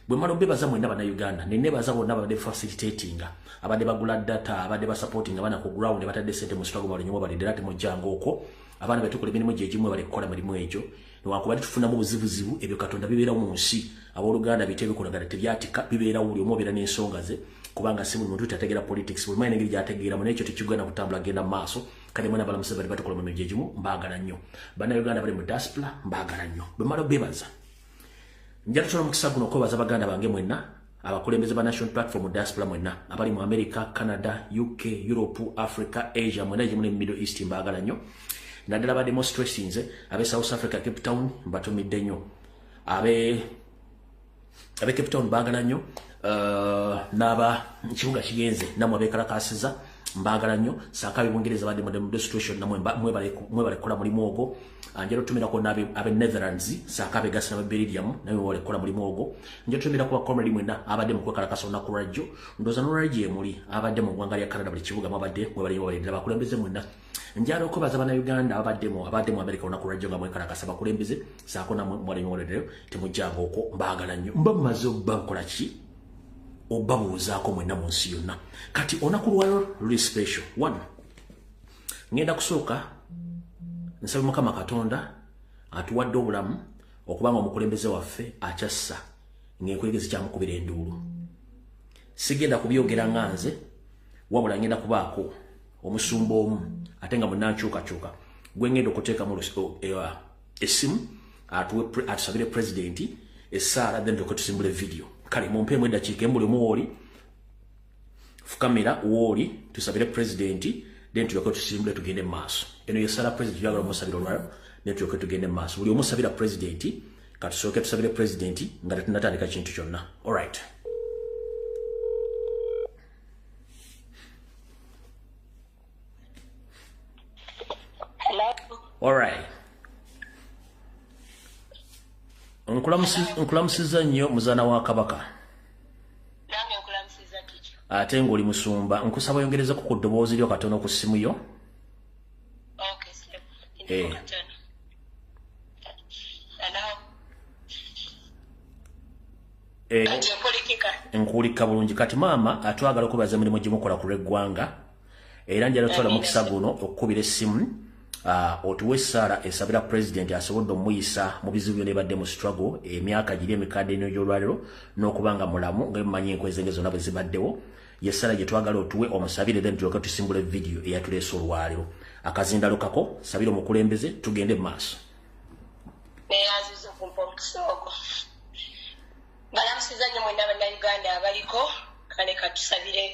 bwe malo bebaza mwenna bana Uganda ne nebaza bonna abadde facilitating abadde bagula data abadde ba supporting abana ku ground batadde sente mu struggle bali nyoba bali data mu jango okwo abana betukole mirimu gyegimwe bali kukola mirimu egyo niwakuba tufuna mu buzibuzibu ebyo Katonda bibeera mu nsi abooluganda bitebe kulagala tebyatika bibeera wuli omubeera n'ensonga ze kubanga si buli muntu tategera politics buli mwene ngiri gyategeera mu nekyo tekigenda kutambula genda maaso kale mwana bala musebe bali batukola mu gyegimu mbaagala nnyo bana Uganda bali mu diaspora mbaagala nnyo bwe malo bebaza njala tuno mukisa guno ko baza baganda bange mwenna abakulembeze ba national platform diaspora mwenna abali mu America, Canada, UK, Europe, Africa, Asia mwenna gye mune Middle East mbaagala nnyo naddala ba demonstrations abe South Africa Cape Town batumidde nnyo abe Cape Town mbaagala nnyo naba kibuga kigenze namwe abekalakasiza mbagala nnyo sakabi Bungereza badde mu demonstration namwe mwebale kola mulimu ogwo njero tumira ko nabe abe Netherlands sakabe gasa na Belgium nawe wale kola mulimu ogwo njero tumira ko comrade mwena abadde mu kwekalakasa na ku radio ndoza no radio muli abadde mu gwanga lya Canada bali kibuga mwabadde mwebale bakulembeze mwena njalo ko baza bana Uganda abadde mu America na ku radio nga mwekalakasa bakulembeze sako na mwale mwolero temujjango okwo mbagala nnyo mbamazo bankola ki obabuuzaako mwenna mu nsi yonna kati onakulwayo luli special one ngenda kusooka nsaba Mukama Katonda atuwadde obulamu okubanga omukulembeze waffe akyassa ng'enkwegezi kyamukubira enduulu sigenda kubyogera nganze wabula ngenda kubaako omusumba omu ate nga munnankyukakyuka gwe ngenda okuteeka mu essimu atusabire pulezidenti essaala then tusimbule video kale mumpe mwenda chike mbuli muoli fukamera woli tusabire president then tuyako tusimbule tugende maso eno yesala president yagala musabira lwa then tuyako tugende maso buli omusabira president katusoke tusabire president ngati tunatandika kintu kyonna all right hello all right nkulamusiza nnyo muzana wa Kabaka nange nkulamusiza ticho ate ng'oli musumba nkusaba oyongereza ku ddoboozi lyo katono ku ssimu yo okay step hello nkuulika bulungi kati maama atwagala okubaza emirimu gimukola ku lw'eggwanga era njala tutwala mukisa guno okukubira essimu otuwe Sara esabira president asobodde omuyisa mu bizibu byonna ebadde mu struggle emyaka giri emikadde eno gy'olwaliro n'okubanga mulamu ng'emumanyi enkwezenge zonna bwe zibaddewo ye Sara gye twagala otuwe omusabire then tulyoke tusimbula video eyatuleesa olwaliro akazindalo kako sabira omukulembeze tugende mu maaso neyaziza okumpa omukisogo balamusiza nnyo mwenna bannayuganda abaliko kale katusabire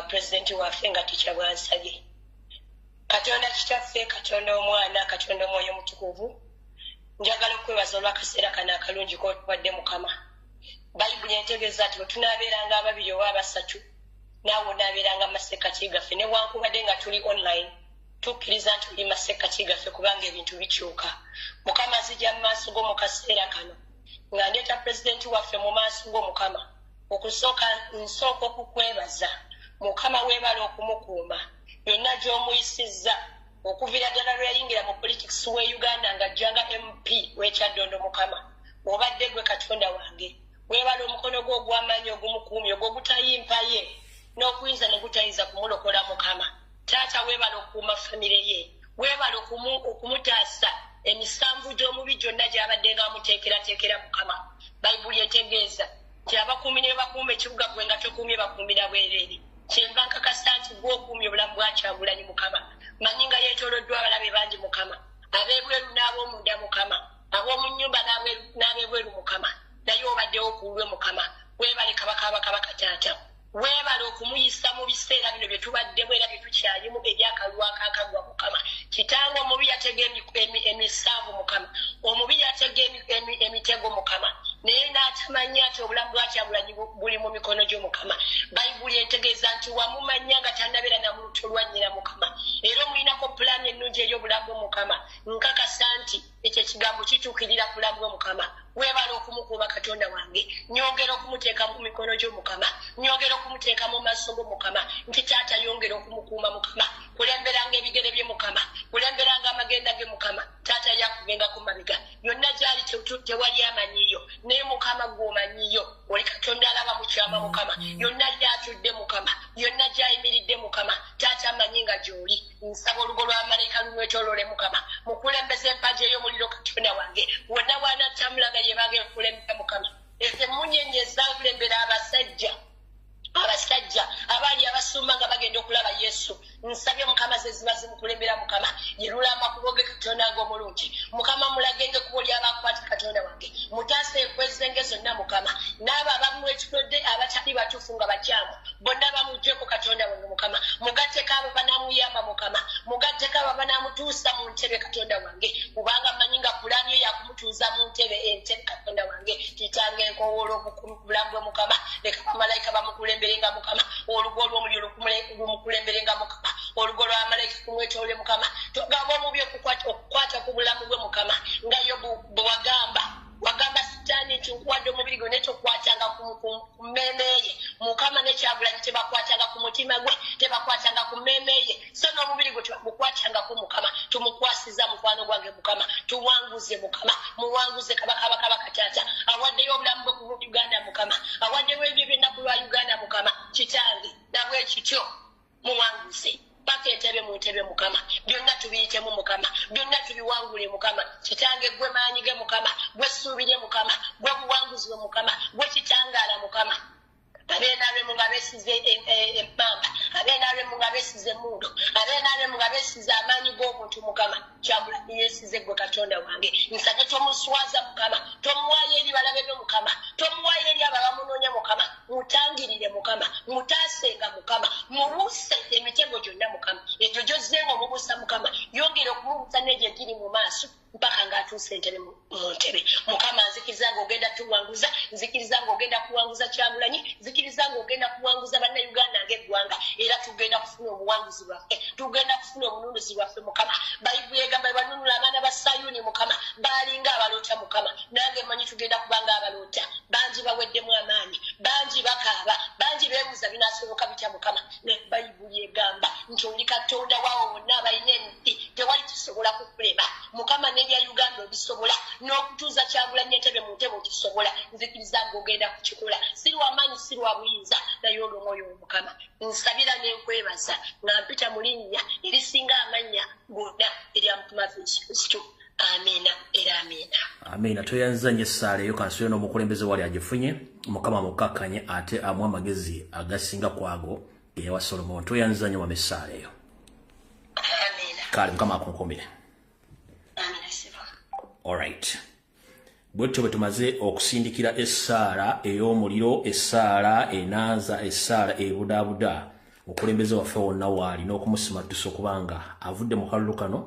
pulezidenti waffe nga tikya bwansabye Katonda kitaffe Katonda omwana Katonda omwoyo mutukuvu njagala okwebaza olw'akaseera kano akalungi k'otuwadde Mukama Bayibuli entegeeza ati tunaabeeranga ababiri oba abasatu naawe onaabeeranga masekkati gaffe newankubadde nga tuli online tukkiriza nti tuli masekkati gaffe kubanga ebintu bikyuka Mukama azijja mu maaso go mu kaseera kano nga ndeeta pulezidenti waffe mu maaso go Mukama okusooka nsooka okukwebaza Mukama weebala okumukuuma yonna gy'omuyisizza okuvira ddala lwe yayingira mu politics w'e Uganda ng'ajjanga MP w'ekyaddondo Mukama obadde gwe Katonda wange weebala omukono gwo ogw'amaanyi ogumukuumye ogw'ogutayimpa ye n'okuyinza ne gutayinza kumulokola Mukama taata weebala okukuuma famire ye weebala okumutaasa emisanvu gy'omubi gyonna gy'abadde ng'amuteekerateekera Mukama Bayibuli etegeeza nti abakuumi ne bakuuma ekibuga gwe nga tokuumye bakuumira bwereere kyenva nkakasa nti gw'okuumye obulamu bwakyagulanyi Mukama manyi nga yeetooloddwa abalabe bangi Mukama ab'ebweru n'ab'omunda Mukama ab'omu nnyumba n'ab'ebweru Mukama naye obaddewo ku lwe Mukama weebale kabaka taata weebale okumuyisa mu biseera bino bye tubaddemu era bye tukyalimu ebyakalwako akagwa Mukama kitanga omubi yatega emisanvu Mukama omubi yatega emitego Mukama naye n'atamanya nti obulamu bwakyagulanyi buli mu mikono gyo Mukama Bayibuli entegeeza nti wamumanya nga tannabeera na muntu lwa nnyina Mukama era omulinako pulaani ennungi ey'obulamu Mukama nkakasa nti ekyo ekigambo kituukirira bulamu bwe Mukama weebala okumukuuma Katonda wange nyongera okumuteeka mu mikono gyo Mukama nyongera okumuteeka mu maaso go Mukama nti taata yongera okumukuuma Mukama kulemberanga ebigere bye Mukama kulemberanga amagenda ge mukama tata yakugenda kumabega yonna gyali tewali amanyiyo naye mukama gw'omanyiyo oli katonda alaba mu kyama mukama yonna gyatudde mukama yonna gyayimiridde mukama tata amanyi nga gy'oli nsaba olugo lwa malayika lumwetoolole mukama mukulembeza empagi ey'omuliro katonda wange wonna bw'anattamulaga ye bange kulembera mukama emunyenye ezaalembera abasajja abali abasumba nga bagenda okulaba Yesu nsabye mukama ze ziba zimukulembera mukama yerula amakubo ge katonda ng'omulungi mukama mulagenge kubo lyabakwata katonda wange mutaase ekwezenge zonna mukama n'abo abamu ekitodde abatali batuufu nga bakyamu bonna bamuggyeko katonda wange mukama mugatteko abo banaamuyamba mukama mugatteko abo banaamutuusa mu ntebe katonda wange kubanga mmanyi nga pulaani yo yakumutuuza mu ntebe entebe katonda wange kitange enkowoola obulamu bwe mukama leka bamalayika bamukulemberenga mukama olugo olw'omuliro lumukulemberenga mukama olugo lw'amalayika kumwetoole mukama togamba omubi okukwata ku bulamu bwe mukama nga yo bwe wagamba sitaani nti nkuwadde omubiri gwe naye tokwatanga ku mmeemeeye mukama nekyagulanyi tebakwatanga ku mutima gwe tebakwatanga ku mmeemeeye so n'omubiri gwe tebagukwatangako mukama tumukwasiza mukwano gwange mukama tuwanguze mukama muwanguze kabaka taata awaddeyo obulamu bwe ku Uganda mukama awaddeyo ebyo byonna ku lwa Uganda mukama kitange nabwe kityo muwanguze paka entebe mu ntebe mukama byonna tubiyitemu mukama byonna tubiwangule mukama kitange gwe maanyi ge mukama gwe ssuubire mukama gwe buwanguzi bwe mukama gwe kitangaala mukama abeenaalwemu nga beesize emmamba abeenaalwemu nga beesize emmundu abeenaalwemu nga beesize amaanyi g'obuntu mukama kyagulanyi yeesize gwe katonda wange nsage tomuswaza mukama tomuwaayo eri balabe be mukama tomuwaayo eri abo abamunoonya mukama mutangirire mukama mutaasenga mukama mubuuse emitego gyonna mukama egyo gyozzenga omubuusa mukama yongere okumubuusa n'egyo egiri mu maaso mpaka ng'atuusa entebe mu ntebe mukama nzikiriza ng'ogenda tuwanguza nzikiriza ng'ogenda kuwanguza Kyagulanyi nzikiriza ng'ogenda kuwanguza bannayuganda ng'eggwanga era tugenda kufuna obuwanguzi bwaffe tugenda kufuna obununuzi bwaffe mukama bayibuli egamba banunula abaana ba Sayuni mukama baalinga abaloota mukama nange mmanyi tugenda kubanga abaloota bangi baweddemu amaanyi bangi bakaaba bangi beebuuza binaasoboka bitya mukama ne bayibuli egamba nti oli katonda waawo wonna abalina emiti tewali kisobola kukulema mukama n'ebya Uganda obisobola n'okutuuza Kyagulanyi entebe mu ntebe okisobola nzikiriza ng'ogenda kukikola siri wamaanyi siri wa buyinza naye olw'omwoyo w'omukama nsabira n'enkwebaza nga mpita mu linnya erisinga amannya gonna erya mukama Yesu Kristo amiina era amiina amiina toyanza nnyo essaala eyo kansule n'omukulembeze wali agifunye mukama mukakkanye ate amu amagezi agasinga kwago eyawa Solomon toyanza nnyo wama essaala eyo amiina kale mukama akunkumire alright bwetyo bwe tumaze okusindikira essaala ey'omuliro essaala enaaza essaala ebudaabuda okulembeze waffe wonna waali n'okumusimatusa okubanga avudde mu kalulu kano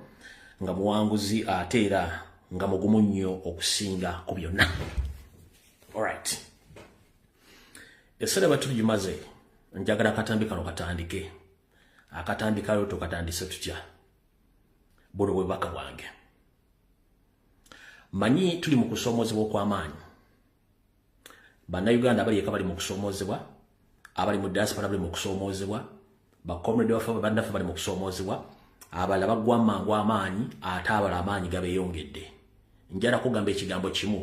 nga muwanguzi ate era nga mugumu nnyo okusinga ku byonna alright essala bwe tugimaze njagala akatambi kano katandike akatambi kalyo tukatandise tutya buno bwebaka bwange manyi tuli mu kusoomozebwa okw'amaanyi bannayuganda abali eka bali mu kusoomozebwa abali mu diaspora bali mu kusoomozebwa bakomrede baffe bannaffe bali mu kusoomozebwa abalala baggwa mangu amaanyi ate abala amaanyi gabeeyongedde njala kugamba ekigambo kimu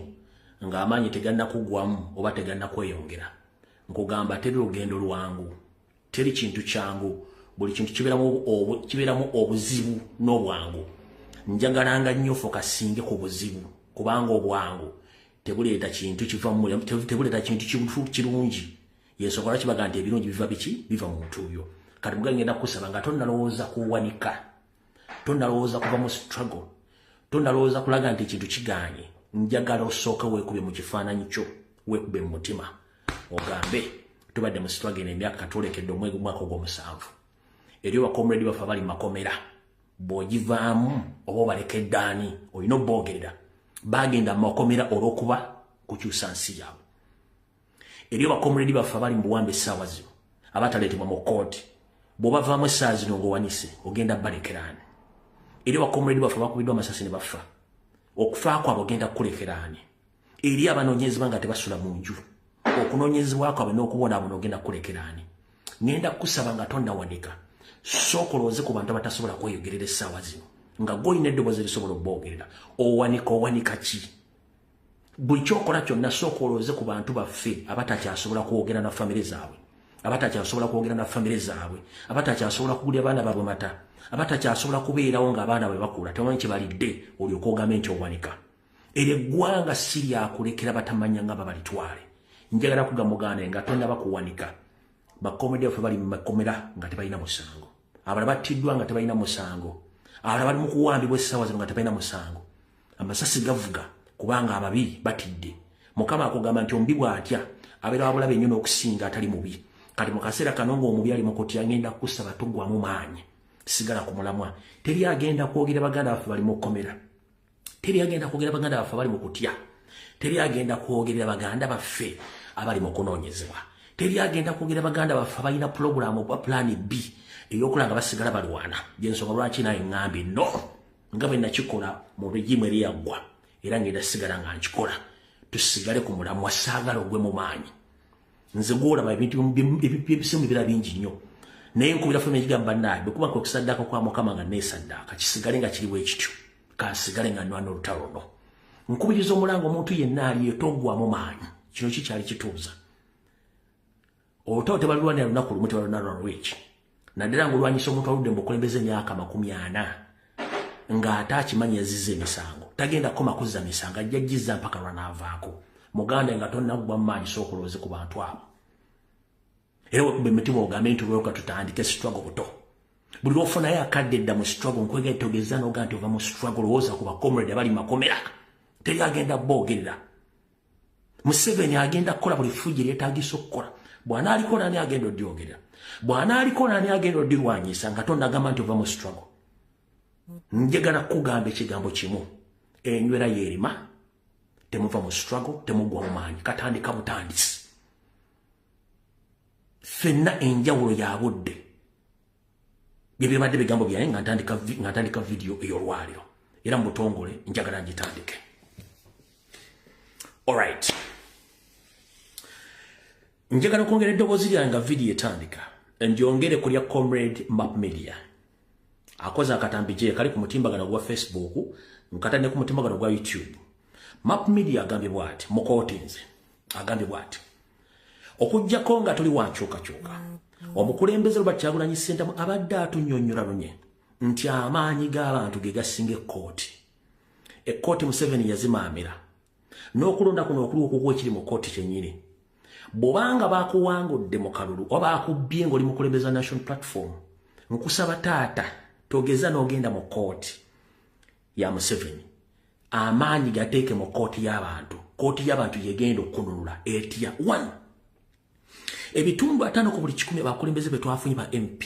ng'amaanyi tegannakuggwamu oba tegannakweyongera nkugamba teri lugendo lwangu teri kintu kyangu buli kintu kibeeramu obuzibu n'obwangu njagalanga nnyo fokasinge ku buzibu kubanga obwangu tebuleeta kintu tebuleeta kintu kirungi yensobola kibaga nti ebirungi biva biki biva mu muntu oyo kati muga ngenda kusaba nga tonnalowooza kuwanika tonnalowooza kuva mu struggle tonnalowooza kulaga nti ekintu kiganye njagala osooka weekube mu kifaananyi kyo weekube mu mutima ogambe tubadde mu struggle n'emyaka katwolekedde omwaka ogw'omusanvu eri bakomredi baffe bali makomera bw'ogivaamu oba obalekedde ani olina oboogerera bagenda makomera olw'okuba kukyusa nsi yaabwe eri bakomredi baffe bali mu buwambe essaawa zino abataleetebwa mu kooti bw'obavaamu essaawa zino ng'owanise ogenda balekeraani eri bakomredi baffe bakubiddwa amasasi ne bafa okufa kwabwe ogenda kukulekeraani eri abanoonyezebwa nga tebasula mu nju okunoonyezebwa kwabwe n'okubonaabona ogenda kukulekeraani ngenda kusaba nga tonnawanika sooka olowooze ku bantu abatasobola kweyogerera essaawa zino nga goyina eddobozi erisobola obbogerera owanika ki buli kyokola kyonna sooka olowooze ku bantu baffe abatakyasobola kwogera na famire zaabwe abatakyasobola kugulira abaana baabwe mata abatakyasobola kubeerawo ng'abaana bwe bakula tebamanyi kye balidde olyoka ogamba nti owanika era eggwanga si lyakulekera batamanya nga babalitwale njagala kugamuganda nga tonnaba kuwanika bakomedi baffe bali mu makomera nga tebalina musango abalala battiddwa nga tebalina musango abalala bali mu kuwambibwa essaawa zino nga tebalina musango amasasi gavuga kubanga ababi batidde mukama akugamba nti ombi bw'atya abeera wabulabe ennyo n'okusinga atali mubi kati mu kaseera kano ng'omubi ali mu kutya agenda kusaba tugwamu maanyi sigala ku mulamwa teri agenda kwogera baganda baffe bali mu kkomera teri agenda kwogera baganda baffe bali mu kutya teri agenda kwogerera baganda baffe abali mu kunoonyezebwa teri agenda kwogera baganda baffe abalina pulogulaamu oba pulaani B ey'okulanga basigala balwana gyensonga lwaki naye ŋŋambye no nga bwe nakikola mu regimu eri yaggwa era ngenda sigala nga nkikola tusigale ku mulamwa saagala ogwe mu maanyi nze gwolaba ebintu ebiseemu bibira bingi nnyo naye nkubira ffe negigamba bannaye bwe kuba okusaddaaka kwa mukama nga neesaddaaka kisigale nga kiriwo ekityo kansigale nga nwana olutalo luno nkubiriza omulanga omuntu yenna aliyo toggwamu maanyi kino kikyali kituuza olutawo tebalulwanira lunaku lumu tebalulwanira lweki naddala ngaolwanyisa omuntu aludde mubukulembeze emyaka 40 ng'ate akimanyi yazizza emisango tagenda koma kuzza misango ajja gizza mpaka lwanaavaako muganda nga tonnaggwa mu maanyi sooka olowooze ku bantu abo era wekuba emitima ogambe nti olwoka tutandike struggle buto buli lwofunayo akadde edda mu struggle nkwega togeza noga nti ova mu struggle lowooza ku bakomrade abali makomera teri agenda boogerera Museveni agenda kukola buli fuji lyetaagisa okukola bw'anaaliko naani agenda oddyogerera bw'anaaliko naani agenda oddirwanyisa nga tonnagamba nti ova mu struggle njagala kugamba ekigambo kimu enywera yeerima temuva mu struggle temuggwa mu maanyi katandika butandisi ffenna enjawulo ya budde bye bibadde bigambo byange nga ntandika vidiyo ey'olwaliro era mu butongole njagala ngitandike alright njagala okwongera eddoboozi lyange nga vidiyo etandika ndyongere ku lya comrade Map Media akoze akatambi gye kali ku mutimbagano gwa Facebook nkatane ku mutimbagano gwa YouTube Map Media agambye bw'ati mu kootinze agambye bw'ati okujjako nga tuli wankyukakyuka omukulembeze Robert Kyagulanyi Ssentamu abadde atunnyonnyola lunye nti amaanyi g'abantu ge gasinga ekkooti Museveni yazimaamira n'okulonda kuno okuli okugwa ekiri mu kkooti kyennyini bw'obanga baakuwangudde mu kalulu oba akubbye ng'oli mukulembeza National Platform nkusaba taata togeza n'ogenda mu kkooti ya Museveni amaanyi gateeke mu kkooti y'abantu yegenda okununula etya 1 ebitundu 5 ku buli 10 abakulembeze be twafunye ba MP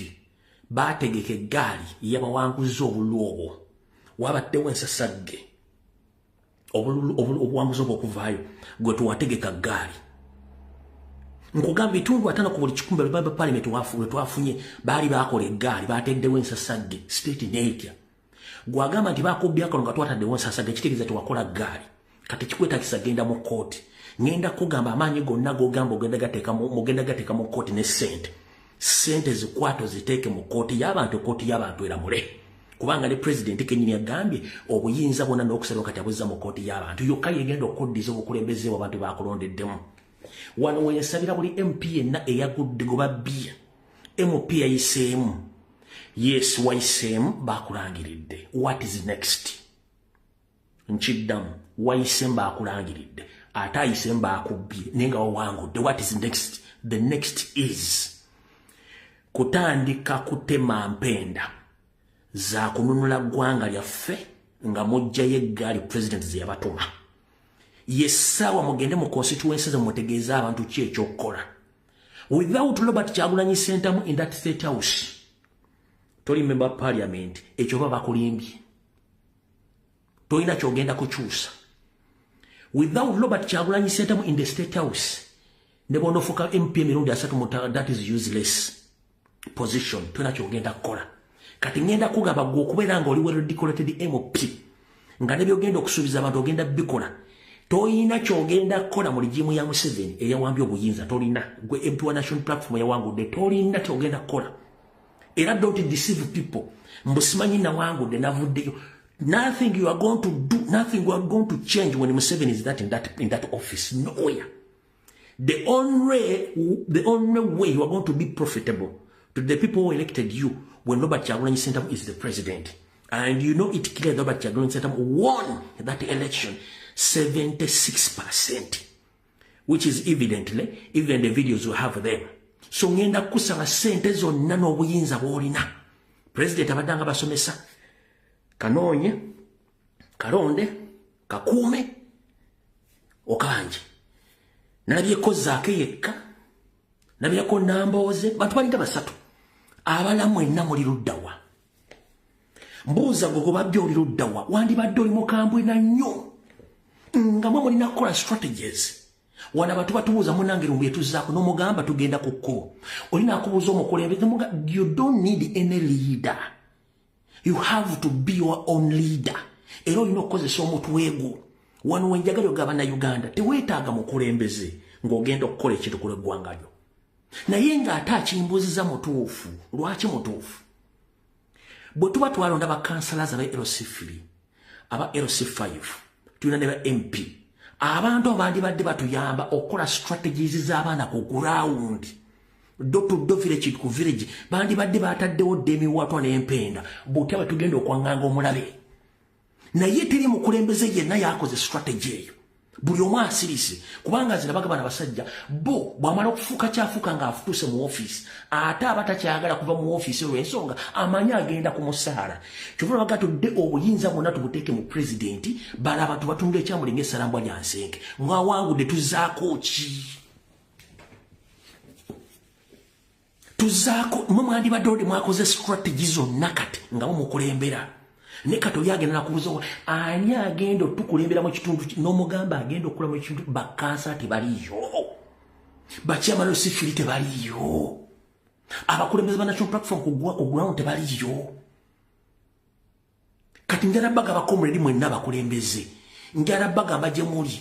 baategeka eggaali y'abawanguzi obululu obwo wabaddewo ensasagge obuwanguzi obwo okuvaayo gwe tuwategeka ggaali nkugamba bitundu 5 ku buli 10 baba parliament twafunye baali bakola eggaali baateddewo ensasagge state netya gwagamba nti bakubbya akono nga twataddewo ensasagge kitegeeza tewakola ggaali kati kikwetagisa genda mu kkooti ngenda kugamba amaanyi gonna gogamba mugenda gateeka mu kkooti ne sente zikwato ziteeke mu kkooti y'abantu eramule kubanga ne president kenyini agambye obuyinza bwonna n'okusalawo kati abuzza mu kkooti y'abantu yokka yegenda okuddiza obukulembeze abantu bakulondeddemu wano wensabira buli MP yenna eyagudde go babbye MP yayiseemu yes wayiseemu bakulangiridde what is next nkiddamu wayiseemu bakulangiridde ate ayiseemu bakubbye naye nga wawangudde what is next the next is kutandika kutema mpenda za kununula ggwanga lyaffe nga mujjayo eggaali president ze yabatuma yessaawa mugende mu constituency ze mutegeeza abantu ki ekyokukola without Robert Kyagulanyi Ssentamu in that state house toli member parliament ekyo baba bakulimbye tolina kyogenda kukyusa without Robert Kyagulanyi Ssentamu in the state house ne bonofuka MP emirundi 3 that is useless position tolina kyogenda kukola kati ngenda kugamba gwe okubeera nga oli well decorated MP nga nebyogenda okusuubiza abantu ogenda bikola tolina kyogenda kukola mu ligimu ya Museveni eyawambye obuyinza tolina gwe MP wa National Platform yawangudde tolina kyogenda kukola Era don't deceive people. Mbusimanyi na wangu de navuddeyo. Nothing you are going to do, nothing you are going to change when Museveni is in that office. Nowhere. The only way you are going to be profitable to the people who elected you when Robert Kyagulanyi Ssentamu is the president. And you know it clear Robert Kyagulanyi Ssentamu won that election 76%. Which is evidently, even the videos you have them. So ngenda kusanga sente zonna n'obuyinza bw'olina. President abadanga basomesa. Kanoonye, kalonde, kakuume, okanje. Nalabyeko Zaake yekka, nalabyeko Nambooze, bantu balinga basatu. Abala mwenna muli luddawa. Mbuuza gogo babbi oli luddawa, wandibadde oli mukambwe na nnyo. Nga mwe mulina kukola strategies. Wana batu batubuuza munange lumbu yetuzaako n'omugamba tugenda ku kkubo. Olina akubuuza omukulembeze you don't need any leader. You have to be your own leader. Era olina okukozesa omutwe gwo. Wano wenjagala ogaba Uganda teweetaaga mukulembeze ng'ogenda okukola ekintu ku lw'eggwanga lyo. Naye ng'ate akimbuuziza mutuufu. Lwaki mutuufu? Bwe tuba twalonda bakansalaza aba LC3, aba LC5, tulina ne ba MP. Abantu abandibadde batuyamba okukola strategies z'abaana ku ground. Do village ku village bandibadde bataddewo demi watwa n'empenda bw'otya batugenda okwanganga omulabe. Naye teri mukulembeze yenna yakoze strategy eyo. Buli omu asirise kubanga zina bagaba n'abasajja bo bw'amala okufuuka kyafuuka ng'afutuuse mu office ate abatakyagala kuva mu office olw'ensonga amanyi agenda ku musaala. Kyova baga tudde obuyinza bwonna tubuteeke mu president balaba tubatunda ekyamuli ng'essalambwa lya nsenke mwawangudde tuzaako ki? Tuzaako mwe mwandibadde odi mwakoze strategy zonna kati nga mumukulembera. Ne kati agenda nakubuuza ani agenda otukulembera mu kitundu n'omugamba agenda okula mu kitundu bakansa tebaliyo. Bachairman LC3 tebaliyo. Abakulembeze ba National Platform ku ground tebaliyo. Kati njala baga bakomredi mwenna bakulembeze. Njala baga amagye muli.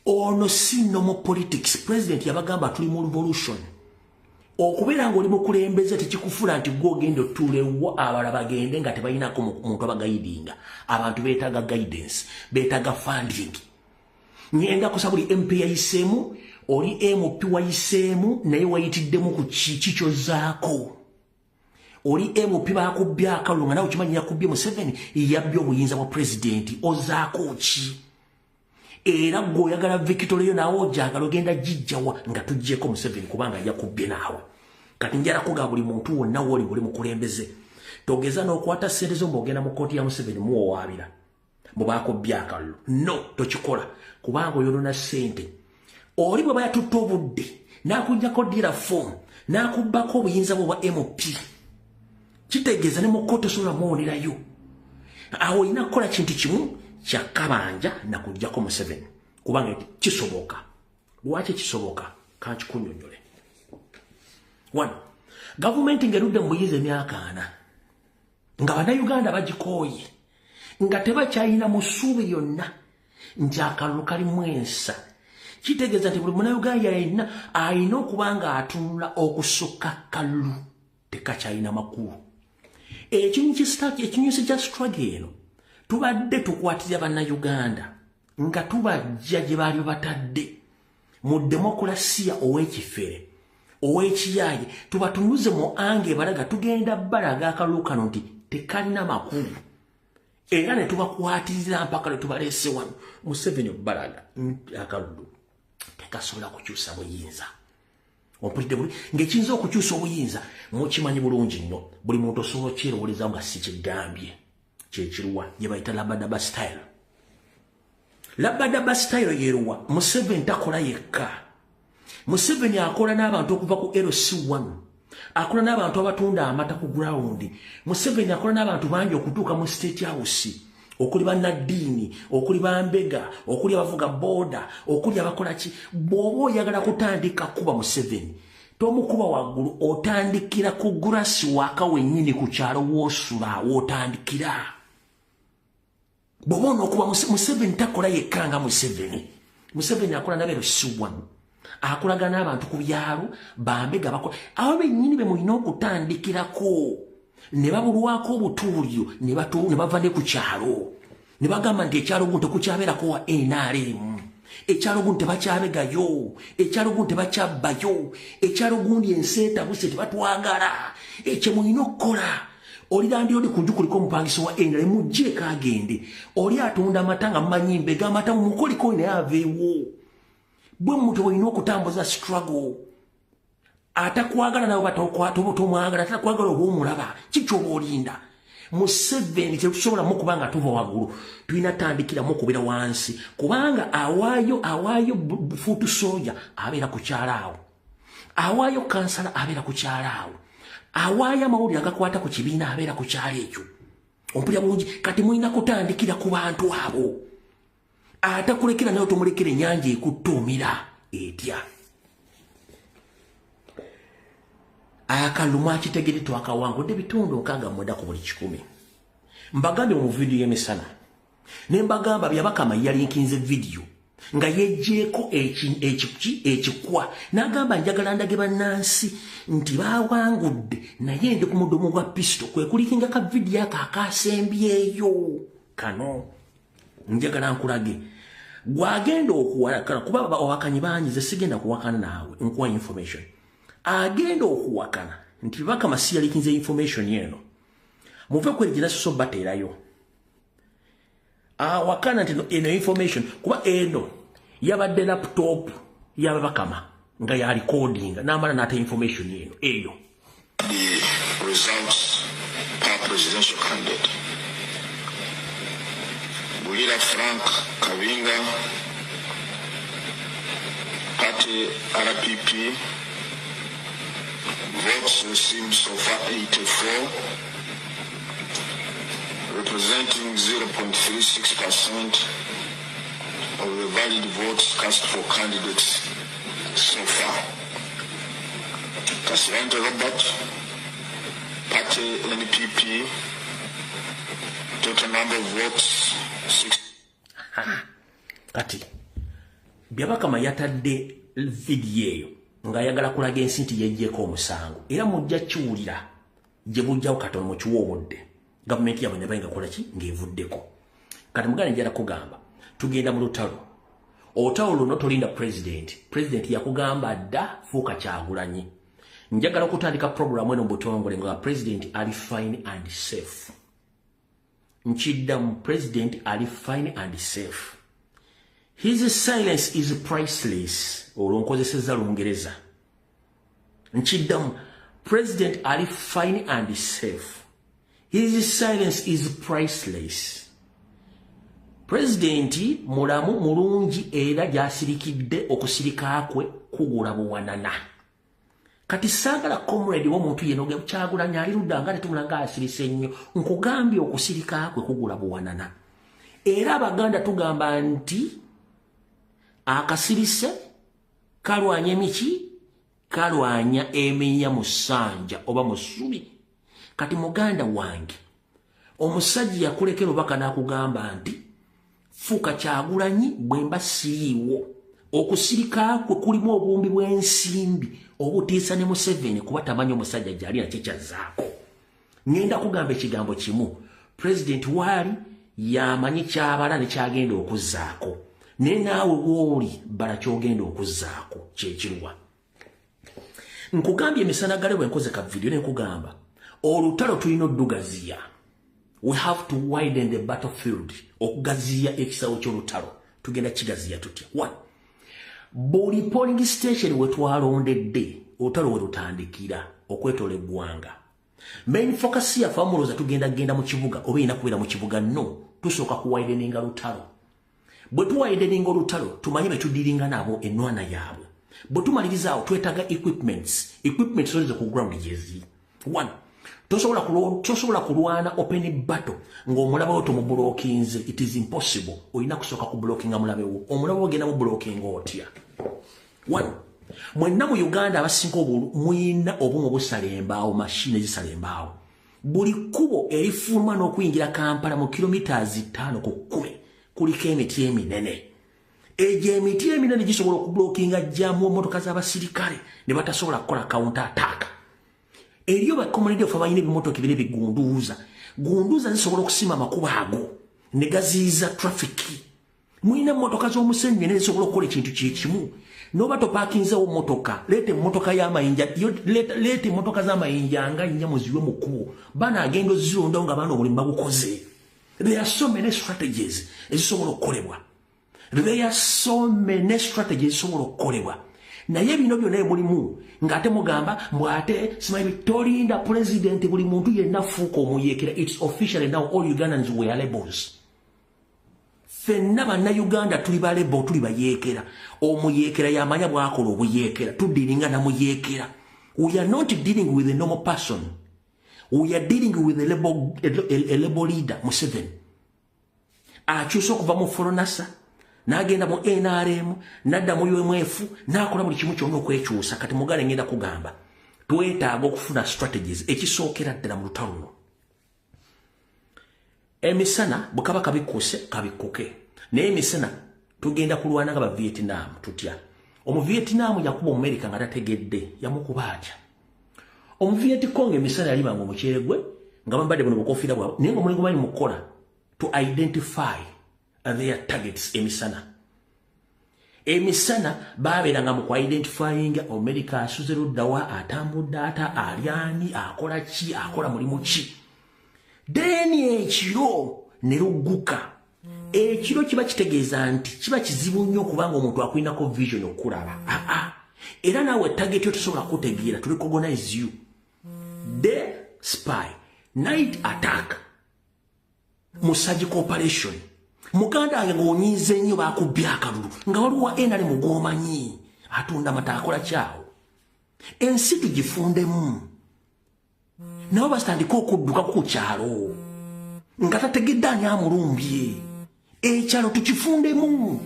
Ono si no politics. President yabagamba tuli mu revolution. Okubeera ng'oli mukulembeze tekikufula nti gw'ogenda otuulewo abalala bagende nga tebalinaako muntu abagayidinga. Abantu beetaaga guidance, beetaaga funding. Ngenda kusaba buli MP yayiseemu, oli MP wayiseemu naye wayitiddemu ku kiki ky'ozzaako. Oli MP bakubbye akalulu nga nawe kimanyi yakubbye Museveni yabbye obuyinza bwa president ozzaako ki? Era gw'oyagala Victoria naawe ojagala ogenda jijjawa nga tuggyeko Museveni kubanga yakubbye naawe. Kati njala kuga buli muntu wonna woli buli mukulembeze. Togeza n'okwata ssente zo mb'ogenda mu kkooti ya Museveni muwowaabira. Bwe bakubbye akalulu. No, tokikola kubanga oyolona ssente. Oli bwe bayatutta obudde n'akuggyako ddira fomu n'akubbako obuyinza bwe bwa MP. Kitegeeza ne mu kkooti osobola muwonerayo. Awo olina kukola kintu kimu kyakabanja nakuggyako Museveni kubanga kisoboka. Lwaki kisoboka? Kankikunyonyole. One, government ngerudde mu buyinza emyaka 4 nga bannayuganda bagikooye nga tebakyalina musuubi yonna nti akalulu kali mwensa. Kitegeeza nti buli munnayuganda yenna alina okuba nga atunula okusukka kalulu tekakyalina makulu. Ekinyusi kya struggle eno tubadde tukwatirira bannayuganda nga tubajja gye baali batadde mu demokulasiya ow'ekifere ow'ekiyaaye tubatunuze mu ange balaga tugenda balaga akalulu kano nti tekalina makulu. Era ne tubakwatirira mpaka ne tubaleese wano Museveni balaga akalulu tekasobola kukyusa buyinza. Ompulidde buli ng'ekiyinza okukyusa obuyinza mukimanyi bulungi nnyo. Buli muntu osobola okyerowoolezaawo nga si kigambye. Kyekiruwa gye bayita labadaba style. Labadaba style yeruwa Museveni takola yekka. Museveni akola n'abantu okuva ku LC1. Akola n'abantu abatunda amata ku ground. Museveni akola n'abantu bangi okutuuka mu State House. Okuli bannaddiini, okuli bambega, okuli abavuga boda, okuli abakola ki. Bw'oba oyagala kutandika kuba Museveni tomukuba waggulu otandikira ku grass waka wennyini ku kyalo w'osula w'otandikira. Bw'oba onookuba Museveni takola yekka nga Museveni. Museveni akola n'abeero LC1. Akolagana n'abantu ku byalo bambega bakola abo bennyini be mulina okutandikirako. ne babulwako obutuuliro ne bava ne ku kyalo ne bagamba nti ekyalo guno tekukyabeerako wa NRM, ekyalo guno tebakyabegayo, ekyalo guno tebakyabbayo, ekyalo gundi ensi etabuse tebatwagala, ekyo mulina okukola. Oli dandi oli kunju kuliko omupangisa wa NRM mujjeeko agende, oli atunda amata nga mumanyi mbega amata mumukoliko naye aveewo. Bwe muntu olina okutambuza struggle. Atakwagala nawe batomwagala, atakwagala oba omulaba, kiki oba olinda? Museveni tetusobola mukuba nga tuva waggulu, tulina tandikira mukubeera wansi, kubanga awaayo fuutu soja abeera ku kyalaawo, awaayo kansala abeera ku kyalaawo, awaayo amawulire agakwata ku kibiina abeera ku kyalo ekyo. Ompulira bulungi, kati mulina kutandikira ku bantu abo. Atakulekera nayo tomulekera ennyanja ekuttuumira etya. Akaluma kitegere twakawangudde bitundu nkaaga mwenda ku buli 10. Mbagambye mu video y'emisana. Ne mbagamba byabakama yalinkinze video nga yejjeeko ekikwa n'agamba njagala ndage bannansi nti baawangudde naye ndi ku mudomo gwa pisto kwe kulikinga ka video akasembyeyo kano njagala nkulage gwagenda okuwakana kuba abawakanyi banyize sigenda kuwakana naawe nkuwa information. Agenda okuwakana nti bakama siyalikinze information yeno muve kwegera so baterayo wakana nti eno information kuba eno yabadde laptop yabakama nga ya recording n'amala n'ate information yeno eyo. The results per presidential candidate Bulira Frank Kabinga party RPP votes received so far 84, representing 0.36% of the valid votes cast for candidates so far. Kasirante Robert, Party NPP, total number of votes 6. Kati, byabakama yatadde video nga yagala kulaga ensi nti yejjeeko omusango era mujja kiwulira gye bujjawo katono mu kiwoomodde gavumenti yabwe ne bayinga kola ki ng'evuddeko. Kati mugane njala kugamba tugenda mu lutalo, olutalo luno tolinda president yakugamba dda fuuka Kyagulanyi. Njagala okutandika programu eno mu butongole nga president ali fine and safe. Nkiddamu president ali fine and safe. His silence is priceless. Olonkozeseza Lungereza. Nkiddamu president ali fine and safe. His silence is priceless. President mulamu mulungi era gyasirikidde okusirika kwe kugula buwanana. Kati saagala comrade w'omuntu yeno Kyagulanyi ali ludda nga tetumulanga asirise nnyo nkugambye okusirika kwe kugula buwanana. Era Abaganda tugamba nti akasirise kalwanya emiki kalwanya eminya musanja oba musubi. Kati muganda wange omusajja yakulekera obaka n'akugamba nti fuuka Kyagulanyi bwemba siiwo okusirika kwe kulimu obumbi bw'ensimbi obutiisa ne Museveni kuba tamanyi omusajja gyali nakyo kyazzaako. Ngenda kugamba ekigambo kimu, president waali yamanyi kyabala ne kyagenda okuzzaako. Ne naawe wooli bala kyogenda okuzzaako kyekirwa. Nkugambye emisana gale bwe nkoze ka video ne nkugamba olutalo tulina oddugaziya. We have to widen the battlefield. Okugaziya ekisawo ky'olutalo tugenda kigaziya tutya. 1. Buli polling station we twalondedde olutalo we lutandikira okwetola eggwanga. Main focus ya famuloza tugenda mu kibuga oba ina kubeera mu kibuga no tusooka kuwideninga lutalo. Bwe tuwideninga olutalo tumanyi betudiringa nabo enwana yaabwe. Bwe tumaliriza twetaga equipments zoze ku ground jezi. 1. Tosobola kulwana open battle ng'omulaba wo tomubulookinze. It is impossible. Olina kusooka kubulookinga mulabe wo. Omulaba ogenda mu bulookinga otya. 1. Mwenna mu Uganda abasinga muyina obumu obusala embaawo, mashine ezisala embaawo. Buli kkubo erifuluma n'okuyingira Kampala mu kilometers 5 ku 10 kuliko emiti eminene. Egyo emiti eminene gisobola okubulookinga jjamu emmotoka z'abasirikale ne batasobola kukola counter attack. eriyo ba community of abayine bimotoka bine bigunduza zisobola okusima amakubo ago ne gaziiza traffic muina motoka z'omusenyu ne zisobola okukola ekintu kimu noba topakinzewo motoka lete motoka y'amayinja lete motoka z'amayinja nga nnya muziwe mu kkubo bana agenda ozirunda nga bana omulimu bagukoze. There are so many strategies ezisobola okukolebwa. Ezisobola okukolebwa. Naye bino byonna mulimu ng'ate mugamba mbwate simanyi tolinda president buli muntu yenna fuuka omuyeekera. It's officially now all Ugandans were labels. Fenna bannayuganda tuli ba label tuli bayeekera. Omuyeekera yamanya bw'akola obuyeekera tuddiringa namuyeekera. We are not dealing with a normal person. We are dealing with a label leader Museveni. Akyusa okuva mu Foronasa n'agenda mu NRM n'adda mu UMF n'akola buli kimu kyonna okwekyusa. Kati mugale ngenda kugamba twetaaga okufuna strategies ekisookera ddala mu lutalo luno. Emisana bukaba kabikuse kabikuke naye emisana tugenda kulwana nga ba Vietnam tutya. Omu Vietnam yakuba America nga tategedde yamukuba atya. Omu Vietcong emisana yali bango mukyere gwe nga bambadde buno bukofira bwabwe naye nga omulingo bali mukola to identify their targets emisana babeeranga mu identifying America asuze luddawa atambudde ata alyani akola ki akola mulimu ki. Deni ekiro ne lugguka. Ekiro kiba kitegeeza nti kiba kizibu nnyo kubanga omuntu akulinako vision okulaba. Era naawe target yo tosobola kutegeera to recognize you. Day spy, night attack. Surgical operation. Muganda wange ng'onyiize nnyo baakubye akalulu nga waliwo enali mugoomanyi atunda mata akola kyawo. Ensi tugifundemu. Nabo basitandika okudduka ku kyalo nga tategedde ani amulumbye. Ekyalo tukifundemu.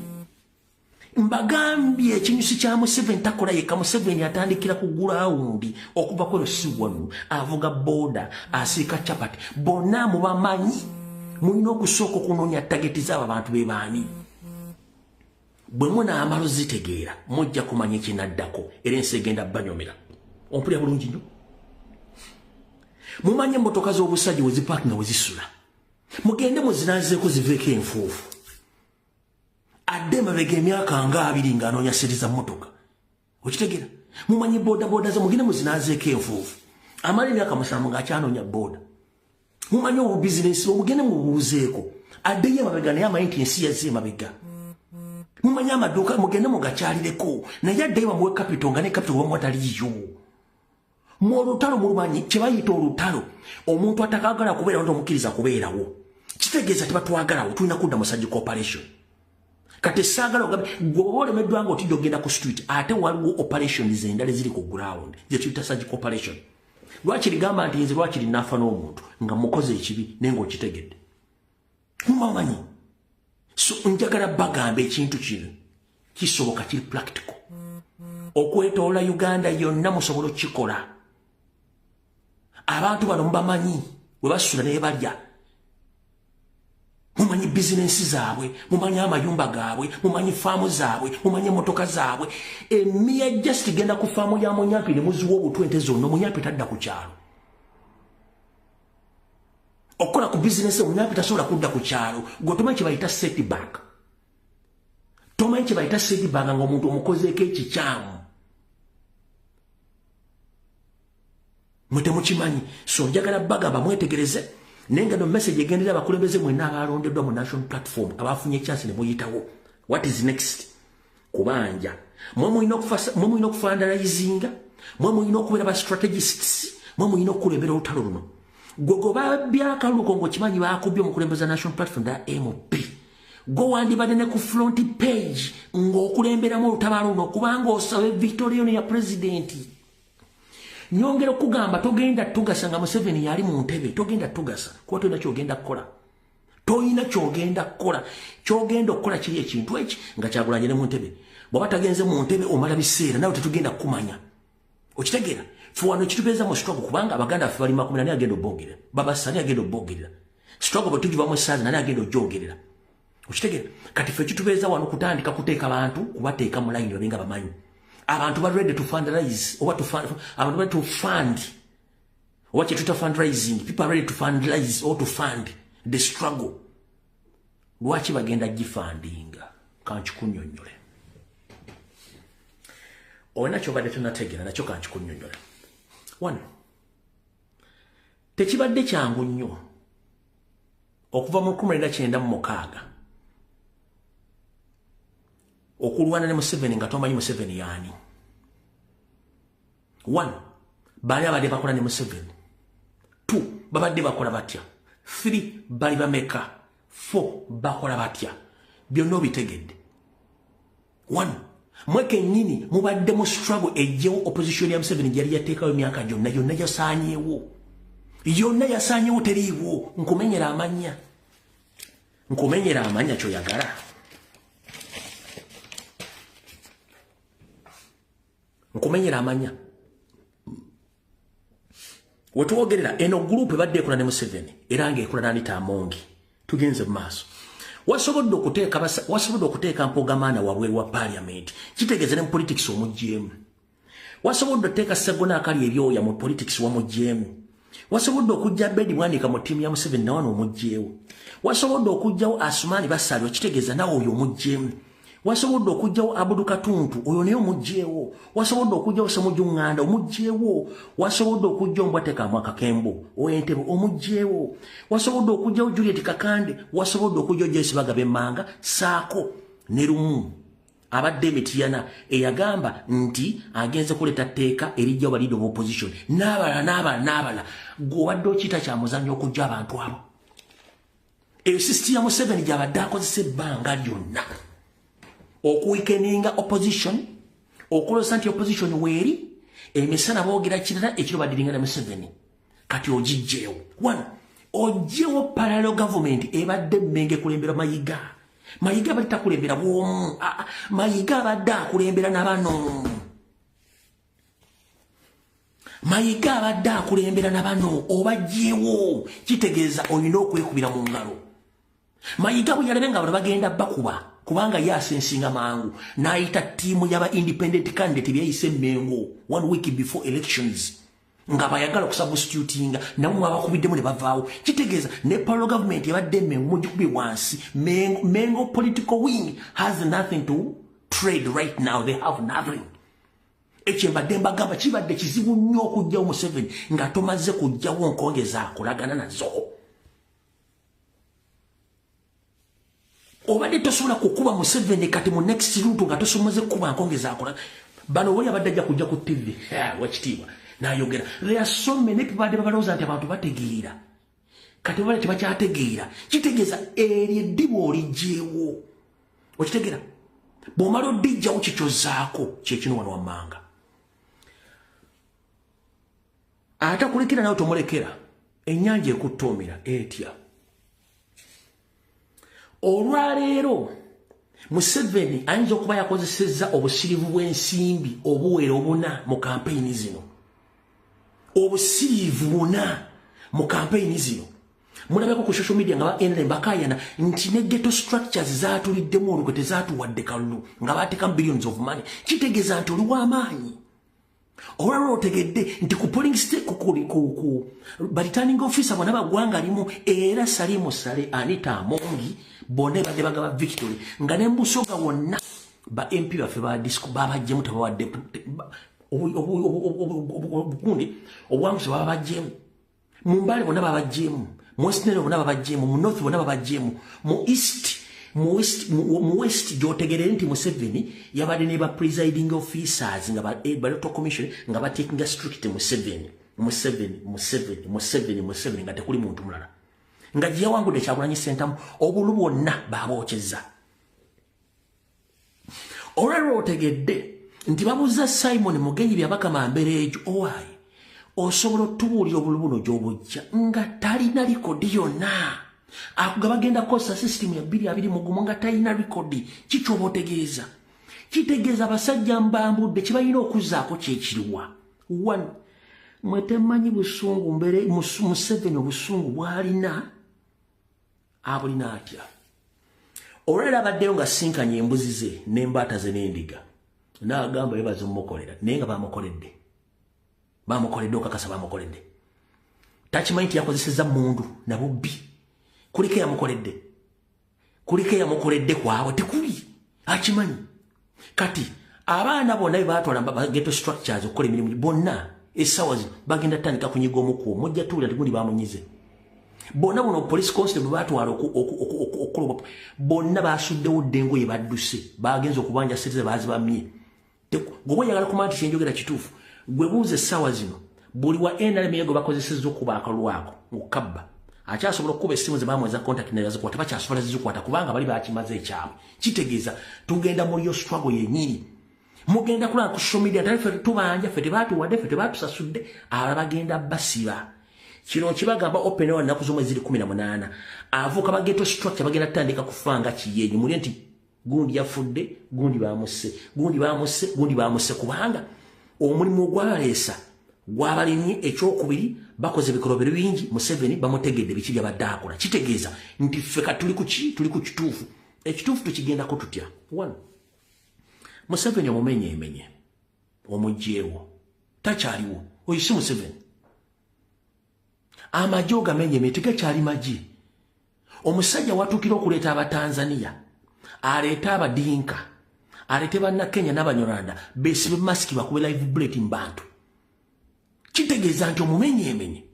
Mbagambye ekinyusi kya Museveni takola yekka. Museveni atandikira ku gulawundi okuva ku Lusiwanu avuga boda asiika chapati bonna mubamanyi. Mulina okusooka okunoonya tageti z'abo abantu be baani. Bwe munaamala zitegeera mujja kumanya ekinaddako era ensi egenda banyomera. Ompulira bulungi nnyo. Mumanye emmotoka z'obusajja we zipaakinga we zisula. Mugende muzinazeeko ziveeko enfuufu. Adde mabega emyaka nga 2 ng'anoonya sente za mmotoka. Okitegeera? Mumanye bodaboda ze mugende muzinazeeko enfuufu. Amala emyaka 7 ng'akyanoonya boda. Mumanye obubizinesi omugende mubuuzeeko. Adde ye mabega naye amanyi nti ensi yazze mabega. Mumanye amaduuka mugende mugakyalireko naye adde bamuwe kapito nga ne kapito wamu ataliyo. Mu lutalo mulumanyi kye bayita olutalo omuntu atakagala kubeera wano omukkiriza kubeerawo. Kitegeeza tebatwagalawo tulina kudda mu surgical operation. Kati saagala ogambe gwoba olemeddwa nga otidde ogenda ku street ate waliwo operations endala eziri ku ground ze tuyita surgical operation. Lwaki ligamba nti nze lwaki linaafa n'omuntu nga mukoze ekibi naye ng'okitegedde. Mumanyi so njagala bagamba ekintu kino kisoboka kiri practical. Okwetoola Uganda yonna musobola okukikola. Abantu bano mubamanyi we basula naye balya. Mumanyi bizinensi zaabwe, mumanyi amayumba gaabwe, mumanyi faamu zaabwe, mumanyi emmotoka zaabwe. Emiya just genda ku faamu ya Munyampi ne muziwa obutwente zonna Munyampi tadda ku kyalo. Okola ku bizinensi Munyampi tasobola kudda ku kyalo. Gwe tomanyi kye bayita setback. Tomanyi kye bayita setback ng'omuntu omukozeeko ekikyamu. Mutemukimanyi so njagala bagamba mwetegereze nenga no message egendera abakulembeze mwenna abalondeddwa mu national platform abafunye chance ne muyitawo. What is next? Kubanja mwe mulina okufandalizinga mwe mulina okubeera ba strategists mwe mulina okulembera olutalo luno. Gogoba byakaluko ng'okimanyi baakubye omukulembeze national platform da MP. Go wandibadde ne ku front page ng'okulemberamu olutabaalo luno kubanga osabe Victoria ya presidenti. Nyongera okugamba togenda tugasa nga Museveni yali mu ntebe togenda tugasa kuba tolina kyogenda kukola. Tolina kyogenda kukola. Kyogenda okukola kiri ekintu eki nga Kyagulanyi ne mu ntebe. Bw'aba tagenze mu ntebe omala biseera nawe tetugenda kukumanya. Okitegeera? Ffe wano ekitubeeza mu struggle kubanga Abaganda ffe bali 40 agenda obbogerera. Baba Sani agenda obbogerera. Struggle bwe tugivamu essaazi nani agenda ogyogerera. Okitegeera? Kati ffe ekitubeeza wano kutandika kuteeka bantu kubateeka mu layini babenga bamanyi. Abantu ba ready to fundraise oba abantu ba to fund Watch it to fundraising. People are ready to fundraise or to fund the struggle. Watch it bagenda gifunding. Kanchukunyonyole. Ona chobade tunategera nacho kanchukunyonyole. 1. Tekibadde kyangu nnyo okuva mu 1996 okulwana ne Museveni nga tomanyi Museveni yani. 1. Bali abadde bakola ne Museveni. 2. Babadde bakola batya. 3. Bali bameka. 4. Bakola batya. Byonna bitegedde. 1. Mweke nyini mubadde mu struggle ejjewo opposition ya Museveni yali yateekawo emyaka gyonna yonna yasaanyeewo. Yonna yasaanyeewo teriiwo. Nkumenyera amanya. Nkumenyera amanya kyoyagala. Nkumenyera amanya. Wetuwogerera eno group ebadde ekola ne Museveni era ng'ekola n'Anita Amongi. Tugenze mu maaso. Wasobodde okuteeka mpogamaana wabweru wa parliament. Kitegeeza ne mu politics omugyeemu. Wasobodde okuteeka Ssegona akali ebyoya mu politics wamugyeemu. Wasobodde okujja Bedi Bwanika mu ttiimu ya Museveni nawe omugyeewo. Wasobodde okujjawo Asumani Bassali okitegeeza nawe oyo omugyeemu. Wasobodde okujjawo Abudu Katuntu oyo naye omugyeewo. Wasobodde okujjawo Ssemujju Nganda omugyeewo. Wasobodde okujjawo Mbwateka Mwaka Kembo ow'Entebbe omugyeewo. Wasobodde okujjawo Juliet Kakande. Wasobodde okujjawo Joyce Bagabe Manga saako ne lumu abadde Mityana eyagamba nti agenze kuleta tteeka erijjawo ba leader of opposition n'abala gw'obadde okiyita kya muzannyo okujja abantu abo. Eyo system ya Museveni gy'abadde akozesa ebbanga lyonna okuwikeninga opposition, okulosa nti opposition weeri, emisana boogera kirala ekiro badiringa ne Museveni. Kati ogijjeewo. 1. Ogjeewo parallel government ebadde Mmengo kulembera Mayiga. Mayiga abadde takulembera bw'omu. Mayiga abadde akulembera na bano. Mayiga abadde akulembera na bano. Obagjeewo. Kitegeeza olina okwekubira mu ngalo. Mayiga bwe yalebe nga bano bagenda bakuba kubanga yasensinga mangu n'ayita ttiimu y'aba independent candidate byayise Mmengo 1 week before elections nga bayagala okusubstitutinga namwe abakubiddemu ne bavaawo. Kitegeeza ne parallel government yabadde Mmengo mugikubi wansi. Mmengo political wing has nothing to trade right now. They have nothing. Ekyo mbadde mbagamba kibadde kizibu nnyo okujjawo Museveni nga tomaze kujjawo nkongeza akolagana nazo. Obadde tosobola kukuba Museveni kati mu next route nga tosomoze kuba nkongeza akola. Bano wali abadde ajja kujja ku TV. Wakitiibwa. N'ayogera. There are so many people badde babalooza nti abantu bategeera. Kati bali tebakyategeera. Kitegeeza eryo eddibu olijjeewo. Okitegeera? Bw'omala oddijjawo kikyozaako kyekino wano wammanga. Atakulekera nawe tomulekera. Ennyanja ekuttoomera etya. Olwaleero Museveni ayinza okuba yakozesezza obusirivu bw'ensimbi obuwera obuna mu kampeyini zino. Obusirivu buna mu kampeyini zino. Mulabeko ku social media nga ba NLM bakayana nti ne ghetto structures zaatuliddemu olwo tezaatuwadde kalulu nga baatekamu billions of money. Kitegeeza nti oli w'amaanyi. Olwalwo otegedde nti ku polling state ku returning officer bonna baggwanga limu era Salimu Sale Anita Amongi bonna badde bagaba victory nga ne Mbusoga wonna ba MP baffe ba disco babajjemu tabawadde obukundi obwamuso babajjemu mu Mbale bonna babajjemu mu Western bonna babajjemu mu North bonna babajjemu mu East mu West jotegerere nti Museveni yabadde ne ba presiding officers nga ba electoral commission nga batekinga strict Museveni nga tekuli muntu mulala nga jya wangu de Kyagulanyi Ssentamu obulu bwonna baabookeza. Olwalwo otegedde nti babuuza Simon Mugenyi byabakama mbereejo owaayi osobola otubuulira obulu buno gy'obujja nga talina likodi yonna. Bagenda kosa system ya 221 nga talina likodi. Kikyoba otegeeza. Kitegeeza abasajja mbambudde kibalina okuzzaako kyekiriwa. 1. Mwetemanyi busungu mbere Museveni obusungu bw'alina abulina atya. Olwalero abaddeyo nga sinkanye embuzi ze n'embaata ze n'endiga n'agamba yebaze mumukolera naye nga bamukoledde okakasa bamukoledde. tachimanyi nti yakozesezza mundu na bubbi kuliko yamukoledde kwawe tekuli akimanyi kati abaana bonna bebatwala ghetto structures okukola emirimu bonna essaawa zino bagenda tandika kunyiga omukuo mujja tuwulira tigundi bamunyize bonna buno police constable batwala okukola bonna basuddewo ddengo ye badduse bagenza okubanja sente bazibamye gwe yagala kumanya nti kyenjogera kituufu gwe buuze essaawa zino buli wa NRM yego bakozesezza okuba akalwako ngukabba akyasobola okukuba essimu ze bamweza contact naye yazikwata bakyasobola zizikwata kubanga bali bakimaze ekyabwe kitegeeza tugenda muri yo struggle yennyini mugenda kulaba ku social media talife tubanja fete batuwadde fete batusasudde abagenda basiba kino kibagamba open one naku zomwezi 18 avuka ba ghetto structure bagenda tandika kufanga kiyenyi muri nti gundi yafudde gundi bamuse kubanga omulimu gwalesa gwabalinye ekyokubiri bakoze bikorobero bingi Museveni bamutegedde bikibya badakola kitegeeza nti feka tuli ku kituufu ekituufu tukigenda ko tutya 1 Museveni omumenye omujjeewo takyaliwo oyisi Museveni amajoga menye metiga kyali maji omusajja watukira okuleeta abatanzania aleta abadinka alete banna Kenya n'abanyarwanda besibe maski bakube live bulletin bantu kitegeeza nti omumenye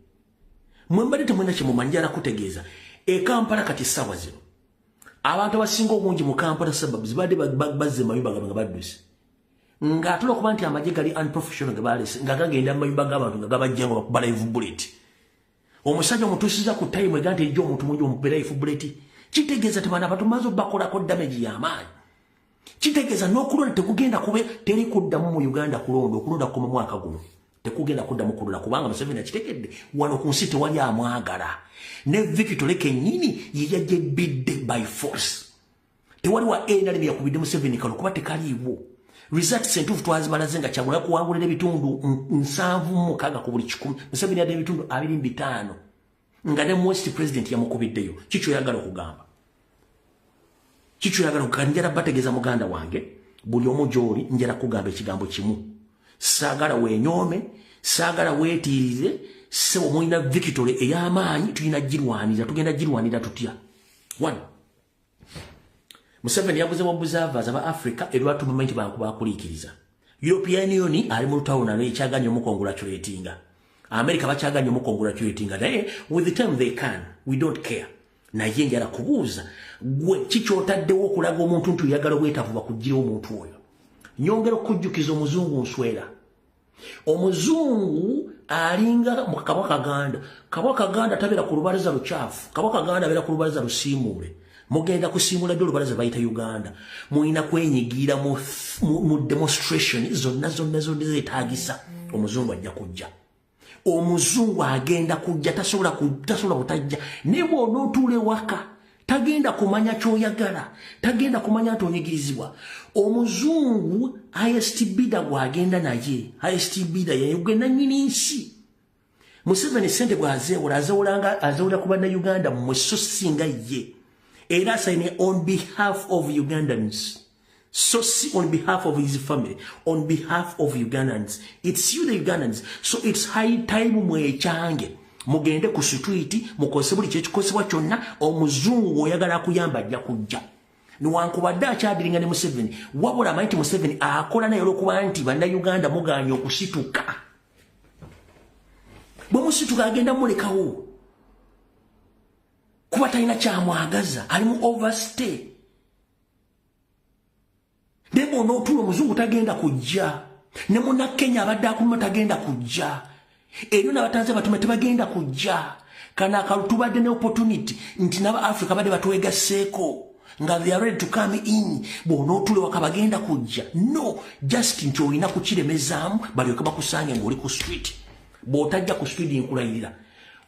mwembadde temwena kyemumanjala kutegeeza Kampala kati ssaawa zino abantu abasinga obungi mu Kampala sababu zibadde bazze mayumba nga badduse nga atula okuba nti amagye gali unprofessional ge balese nga gagenda mu mayumba g'abantu nga gabajja nga bakuba live bullet omusajja omutuusiza ku time egante ejjo omuntu mungi omukube live bullet kitegeeza tebana abantu maze bakolako damage y'amaanyi kitegeeza n'okulonda tekugenda kube teri kuddamu mu Uganda okulonda ku mwaka guno tekugenda kuddamu kulonda kubanga Museveni akitegedde wano ku nsi tewali amwagala ne Victory kennyini yeyajja ebbidde by force tewali wa NRM yakubidde Museveni kalo kuba tekaliiwo results entuufu twazibalaze nga Kyagulanyi kuwangulira ebitundu 76 ku buli 100 Museveni yadde ebitundu 25 nga ne West President yamukubiddeyo kikyo yagala okugamba njala bategeeza muganda wange buli omu gy'oli njala kugamba ekigambo kimu saagala wenyome saagala weetiirire sebo mulina Victory ey'amaanyi tugenda girwanira tutya 1 Museveni yaguze mu observers aba Africa erwatuma manyi bakuliikiriza European Union ali mu lutawo nalo ekyaganya omukongratulatinga America bakyaganya omukongratulatinga naye with the time they can we don't care naye njala kubuuza gwe kikyotaddewo okulaga omuntu nti oyagala obwetavu bakuggira omuntu oyo nyongera okujjukiza omuzungu nswera omuzungu alinga mu Kabaka Ganda tabera ku lubalaza lukyafu Kabaka Ganda abera ku lubalaza lusiimuule mugenda kusiimula dde olubalaza bayita Uganda mulina kwenyigira mu demonstration zonna zeetaagisa omuzungu ajja kujja omuzungu agenda kujja tasobola butajja ne bw'onootuula ewaka tagenda kumanya kyoyagala tagenda kumanya nti onyigirizibwa omuzungu highest bidder gwagenda naye highest bidder yayogenda nnyini nsi Museveni sente bw'azeewola azeewola ku bannayuganda mmwe so singa ye era asayine on behalf of Ugandans so si on behalf of his family on behalf of Ugandans it's you the Ugandans so it's high time mwechange mugende ku street mukose buli kyekikosebwa kyonna omuzungu oyagala kuyamba ajja kujja niwankubadde akyadiringa ne Museveni wabula amanyi nti Museveni akola naye olwokuba nti bannayuganda muganya okusituka bwe musituka agenda mulekawo kuba talina kyamwagaza ali mu overstay ne bw'onootuula omuzungu tagenda kujja ne munnakenya abadde akuluma tagenda kujja eryo n'abatanze batume tebagenda kujja kana akalutubadde ne opportunity nti n'aba Africa badde batwegasseeko nga they are ready to come in bw'onootuula waka bagenda kujja no just nti olina kukiremezaamu balyoke bakusange ng'oli ku street bw'otajja ku street nkulayirira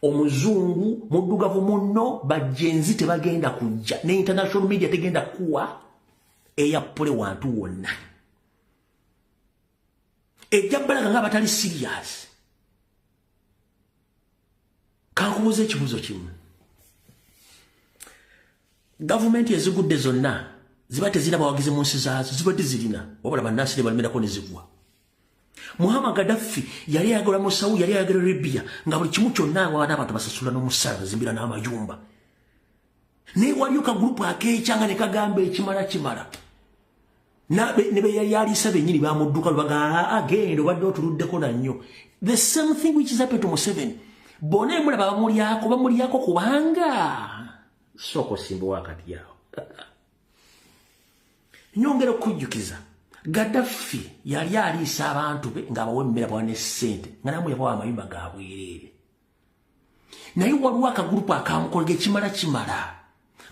omuzungu muddugavu munno bajjenzi tebagenda kujja ne international media tegenda kuwa eyapule wantu wonna ejja balaga nga batali serious kankubuuza ekibuuzo kimu gavumenti ezigudde zonna ziba tezirina bawagizi mu nsi zaazo ziba tezirina wabula bannansi ne balemerako ne zigwa Muhammad Gaddafi yali yagala mu Saudi yali yagala Libya nga buli kimu kyonna awana abantu basasula n'omusala zimbira n'amayumba ne waliyo ka group akeekyanga ne kagamba ekimala ne be yali sabe nyiri bamudduka lubaga agendo badde otuluddeko nannyo the same thing which is happened to Museveni bone mulaba bamulyako kubanga soko simbo wakati yao nyongera kujjukiza Gaddafi yali alisa abantu be nga bawemmera bwane sente nga namwe yabawa amayumba gaabwerere naye waliwo akagrupu akamukolege kimala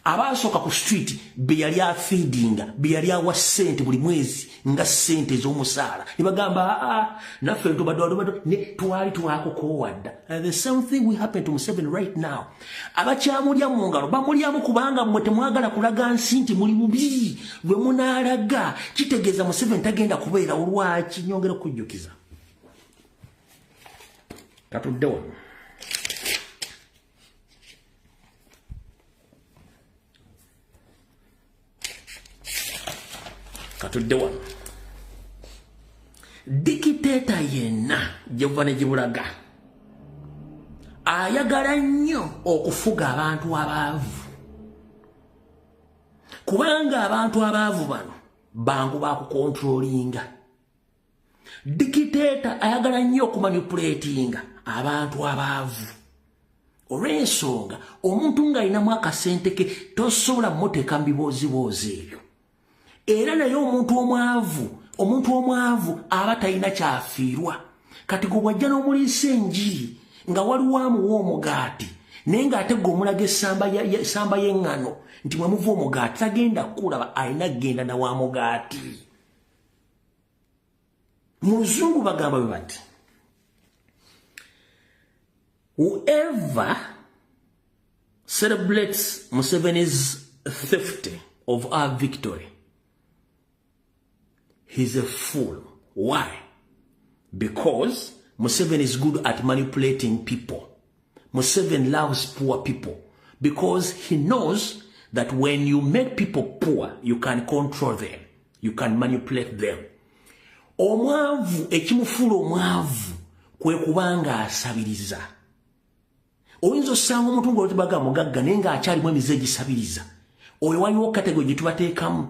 abasooka ku street be yali afeedinga be yali awa sente buli mwezi nga sente z'omusaala ne bagamba naffe tubadde ne twali twakokowadda the same thing will happen to Museveni right now abakyamulya mu ngalo bamulyamu kubanga mmwe temwagala kulaga nsi nti muli mubi bwe munaalaga kitegeeza Museveni tagenda kubeera olwaki nyongera okujjukiza katudde wano katudde wano dikiteta yenna Giovanni Gibulaga ayagala nnyo okufuga abantu abaavu kubanga abantu abaavu bano bangu bakukontrolinga dikiteta ayagala nnyo okumanipulatinga abantu abaavu olw'ensonga omuntu ng'alinamu akasente ke tosobola mmoteeka mu biboozibozi ebyo era naye omuntu omwavu aba talina kyafiirwa kati gwe bwajja n'omuliisa enjiri nga waliwo amuwa omugaati naye ng'ate gwe omulaga essamba y'eŋŋano nti mwe muva omugaati tagenda kulaba alina kgenda na wa mugaati mu luzungu bagamba bwe bati whoever celebrates Museveni's theft of our victory, he's a fool. Why? Because Museveni is good at manipulating people. Museveni loves poor people because he knows that when you make people poor, you can control them. You can manipulate them. Omwavu ekimufuula omwavu kwe kubanga asabiriza. Oyinza osanga omuntu ng'otibaga mugagga naye ng'akyalimu emize egisabiriza. Oyo waliwo kategori gye tubateekamu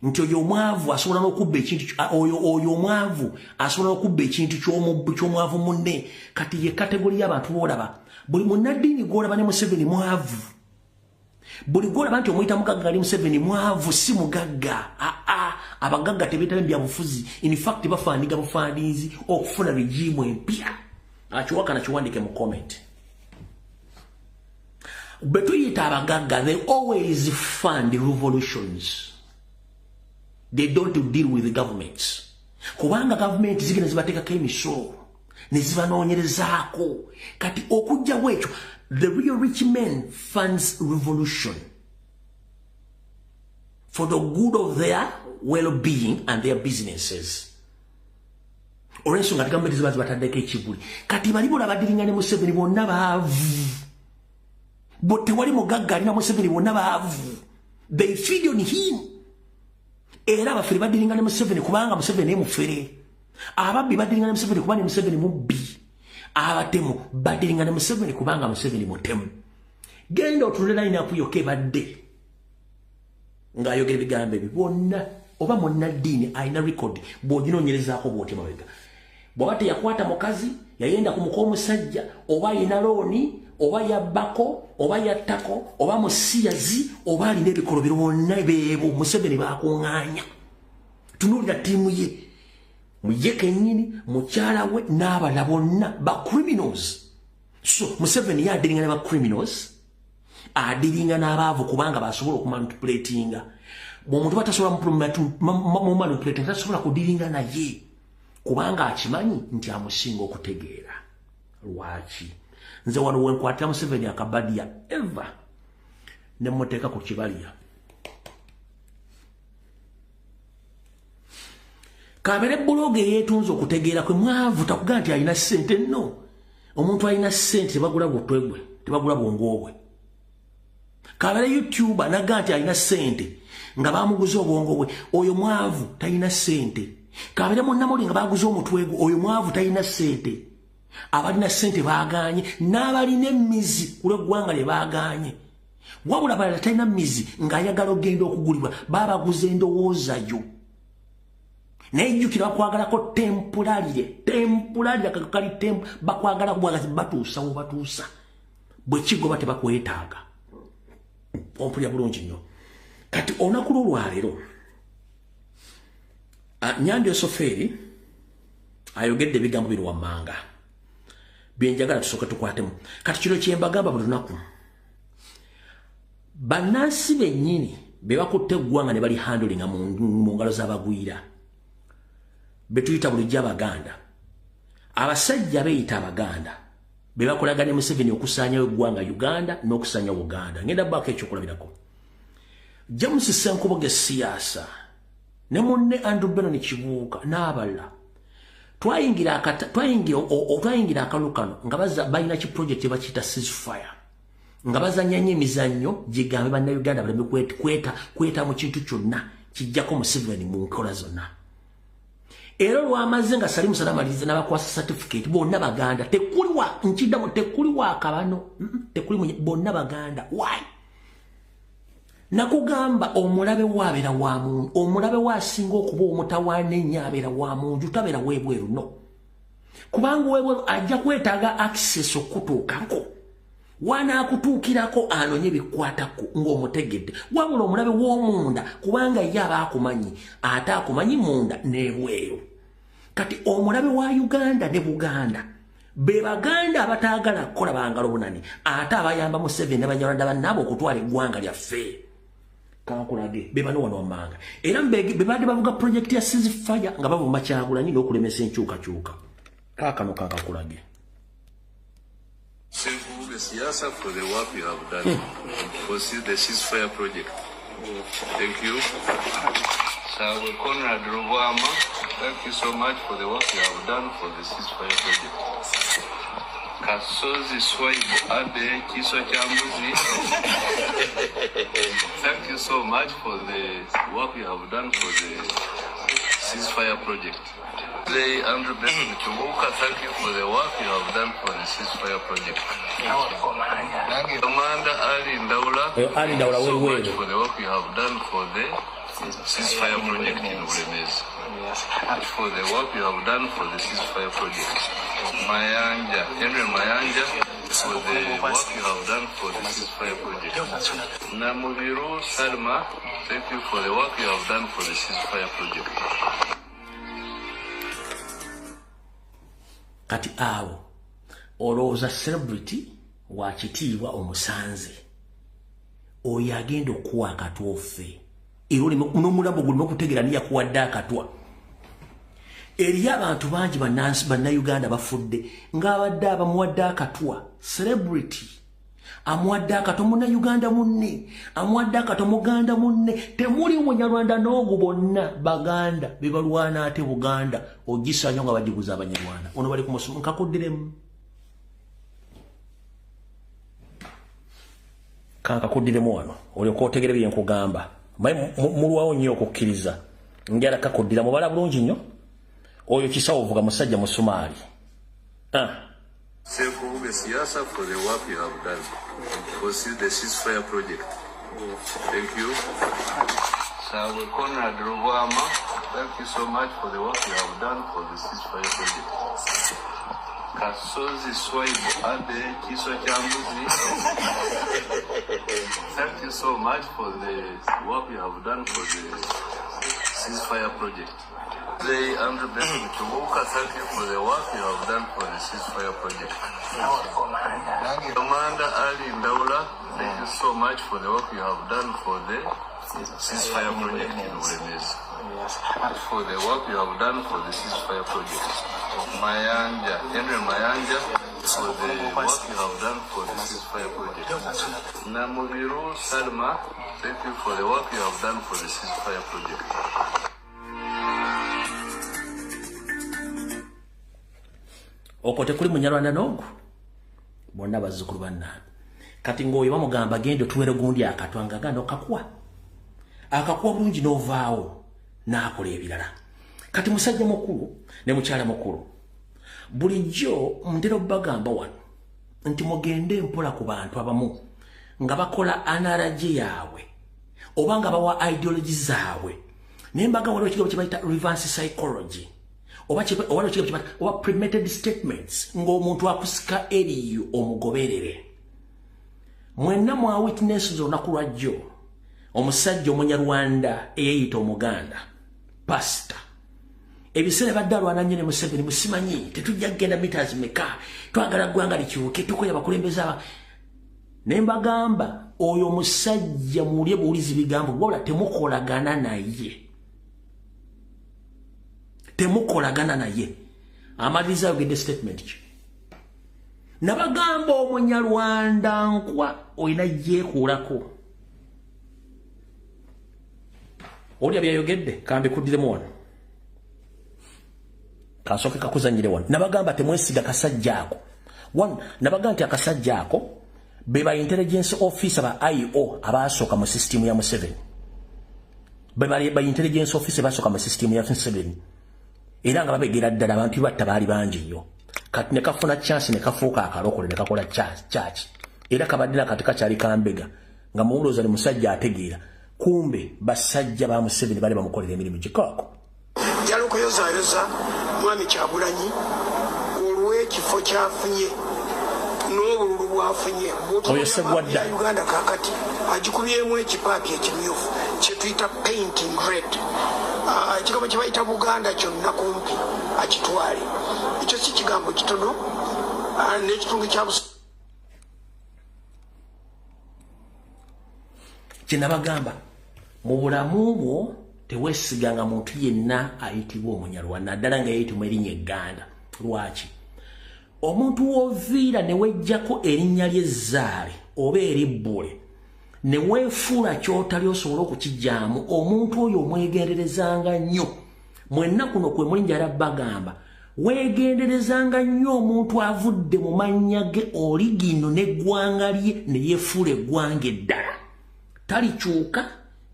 nti oyo omwavu asobola n'okubba ekintu oyo omwavu asobola n'okubba ekintu ky'omwavu munne kati ye kategori y'abantu boolaba buli munnaddiini gw'olaba ne Museveni mwavu buli gw'olaba nti omuyita mugagga ali Museveni mwavu si mugagga abagagga tebeetaba byabufuzi in fact bafaaniga bufaanizi okufuna regimu empya akiwakana kiwandike mu comment. Betuyita abagagga, they always fund revolutions. They don't deal with the governments. Kubanga government zigenda zibateekako emisolo ne zibanoonyerezaako kati okujja bwekyo the real rich men funds revolution for the good of their well-being and their businesses. Olw'ensonga gavumenti ziba zibataddeko ekibuli kati bali bola badiringa ne Museveni bonna baavu bote wali mugagga alina Museveni bonna baavu they feed on him era abafere badiringa ne Museveni kubanga Museveni mufere ababbi badiringa ne Museveni kubanga Museveni mubbi abatemu badiringa ne Museveni kubanga Museveni mutemu genda otulera ina kuyoke badde ngayogera bigambe bibonna oba munnaddiini alina record bw'oginoonyerezaako bw'oti mabega bw'aba teyakwata mukazi yayenda kumuka omusajja oba yina looni oba yabbako oba yattako oba musiyazi oba alina ebikolobero bonna beebo Museveni baakuŋŋaanya tunuulira ttiimu ye muye kennyini mukyala we n'abala bonna ba criminals. So Museveni yadiringa ne ba criminals adiringa n'abaavu kubanga basobola okumanipulatinga bw'omuntu batasobola mumanipulatinga tasobola kudiringa naye kubanga akimanyi nti amusinga okutegeera. Lwaki nze wano wenkwatira Museveni akabadiya eva ne muteeka ku kibaliya kabere buloge yeetunza okutegeera kwe mwavu takugaa nti alina ssente nno omuntu alina ssente tebagula butwegwe tebagula bwongobwe kabere YouTube anagaa nti alina ssente nga bamuguza obwongo bwe oyo mwavu talina ssente kabere munnamuli nga baguze omutwego oyo mwavu talina ssente abalina ssente baaganye n'abalina emmizi ku lw'eggwanga lye baaganye wabula balala talina mmizi ng'ayagala okugenda okugulibwa baabaguze endowoozayo naye jjukira bakwagalako tempulalire kakali bakwagala kubwagazi batuusa wo batuusa bwe kigoba tebakwetaaga ompulira bulungi nnyo kati olunaku lwolwaleero Nyandi Soferi ayogedde ebigambo bino wammanga byenjagala tusooke tukwatemu kati kino kyembagamba buli lunaku bannansi bennyini be bakutte eggwanga ne bali handlinga mu ngalo z'abagwira betuyita bulijjo Abaganda abasajja beeyita Abaganda be bakolagane Museveni okusaanyawo eggwanga Uganda n'okusaanyawo Buganda ngenda baako ekyokulabirako James Senkuboge siyaasa ne munne Andrew Benon Kibuuka n'abalala twayingira akalukano nga balina ki project bakiyita ceasefire nga bazanya nnyo emizannyo gigambe bannayuganda baleme kweta mu kintu kyonna kijjako Museveni mu nkola zonna era lwamaze nga Salimu Salamaliza n'abakwasa certificate bonna Baganda tekuli wa kabano tekuli bonna Baganda why nakugamba omulabe wabeera wa muntu omulabe wasinga okuba omutawaana ennyo abeera wa muntu tabeera weebweru no kubanga weebweru ajja kwetaaga access okutuukako wanaakutuukirako anonye bikwatako ng'omutegedde wabula omulabe w'omunda kubanga ye aba akumanyi ate akumanyi munda n'ebweru kati omulabe wa Uganda ne Buganda be Baganda abataagala kukola bangalo bunani ate abayamba Museveni n'abanyarwanda bannaabo okutwala eggwanga lyaffe kankulage be bano wano wammanga era be badde bavuga project ya ceasefire nga bavuma Kyagulanyi n'okulemesa enkyukakyuka kaakano kankulage Senkuboge siyaasa for the work you have done for the ceasefire project. Thank you. Sir Conrad Ruvama, thank you so much for the work you have done for the ceasefire project. Kasozi Swaibu Ade Kiso Chambuzi, thank you so much for the work you have done for the ceasefire project. Today, Andrew Benon Kibuuka, thank you for the work you have done for the ceasefire project. Commander Ali Ndaula, thank you so much for the work you have done for the ceasefire project in Bulemezi. For the work you have done for the ceasefire project. Mayanja, Henry Mayanja, for the work you have done for the ceasefire project. Namubiru Salma, thank you for the work you have done for the ceasefire project. Kati awo olowooza celebrity wa kitiibwa omusanze oyo agenda okuwa akatwa offe era n'omulambo gulina okutegeera niyo yakuwadde akatwa eriyo abantu bangi bannayuganda bafudde ng'abadde abamuwadde akatwa celebrity amuwadde akatwa munnayuganda munne amuwadde akatwa muganda munne temuli munyarwanda n'ogu bonna Baganda be balwana ate Buganda ogisanyo nga bagiguza abanyarwanda ono bali ku musomo nkakuddiremu kankakuddiremu wano olyoka otegere bye nkugamba mulwawo nnyo okukkiriza njala kakuddira mubala bulungi nnyo oyo kisawo ovuga musajja musumaali Senkuboge siyaasa for the work you have done for the ceasefire project. Thank you. Sir Conrad Ruvama, thank you so much for the work you have done for the ceasefire project. Kasozi Swaibu Ade Kiso Chambuzi, thank you so much for the work you have done for the ceasefire project. Today, Andrew Benon Kibuuka, thank you for the work you have done for the ceasefire project. Commander Ali Ndaula, thank you so much for the work you have done for the ceasefire project in Bulemezi. For the work you have done for the ceasefire project. Mayanja, Henry Mayanja, for the work you have done for the ceasefire project. Namubiru Salma, thank you for the work you have done for the ceasefire project. Okote kuli munyarwanda n'ogu bonna bazzukulu bannange kati ng'oyo bamugamba genda otuwere gundi akatwanga ganda okakuwa bulungi n'ovaawo n'akola ebirala kati musajja mukulu ne mukyala mukulu bulijjo ndero bagamba wano nti mugende mpola ku bantu abamu nga bakola analogy yaabwe oba nga bawa ideology zaabwe naye mbaga waliwo ekigambo kye bayita reverse psychology oba premeditated statements ng'omuntu akusika eriyo omugoberere mwenna mwa witness olunaku lwajjo omusajja Omunyarwanda eyeyita Omuganda pastor ebiseera badde alwananye ne Museveni musimanyi tetujja kugenda meters meka twagala ggwanga likyuke tukoya bakulembeze naye mbagamba oyo omusajja mulye buwulizi bigambo wabula temukolagana naye amaliriza ayogedde statement ki nabagamba Omunyarwanda nkwa olina yeekuulako olya byayogedde kambi kuddiremu wano kasoke kakuzanyire wano nabagamba temwesiga kasajja ako nabagamba nti akasajja ako beba intelligence officer ba IO abasooka mu system ya Museveni beba intelligence officer basooka mu system ya Museveni era nga babegera ddala abantu batta baali bangi nnyo kati ne kafuna chance ne kafuuka akalokole ne kakola church era kabaddira kati kakyali kambega nga muwuloza ne musajja ategeera kumbe basajja ba Museveni bali bamukolera emirimu gikako yalokoyozayoza mwami Kyagulanyi olw'ekifo kyafunye n'obululu bwafunye oyo Ssegwadda Uganda kakati agikubyemu ekipaati ekimyufu kye tuyita painting red ekigambo kye bayita Buganda kyonna kumpi akitwale ekyo si kigambo kitono n'ekitundu kya kyenabagamba mu bulamu bwo teweesiganga muntu yenna ayitibwa Omunyarwanda naddala nga yayitibwa erinnya Egganda lwaki omuntu w'oviira ne wejjako erinnya ly'ezzaale oba eribbule ne weefuula ky'otali osobola okukijjaamu omuntu oyo omwegenderezanga nnyo mwenna kuno kwe muli njala bagamba weegenderezanga nnyo omuntu avudde mu mannya ge oli gino n'eggwanga lye ne yeefuula eggwanga eddala talikyuka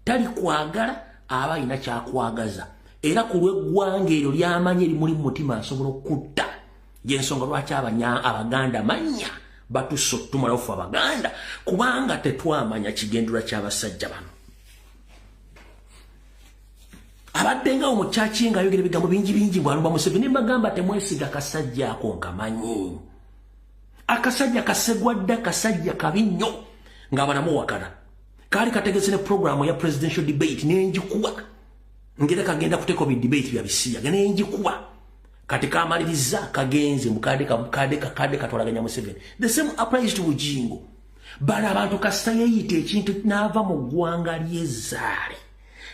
talikwagala aba alina kyakwagaza era ku lw'eggwanga eryo ly'amanya erimuli mu mutima asobola okutta y'ensonga lwaki Abaganda manya batusse okutumalawo ffe Abaganda kubanga tetwamanya kigendera ky'abasajja bano abadde nga omukyaki nga ayogera ebigambo bingi bw'alumba Museveni mbagamba temwesiga kasajja ako nkamanyi akasajja Kasegwadda kasajja kabi nnyo ng'abanamuwakana kaali kategese ne programu ya presidential debate nenjikuwa ngera kagenda kuteeka bi debate bya bisiya nenjikuwa kati kamaliriza kagenze mukade katwalaganya Museveni the same applies to Ujingo bana abantu kasita yeyita ekintu n'ava mu ggwanga ly'ezzaale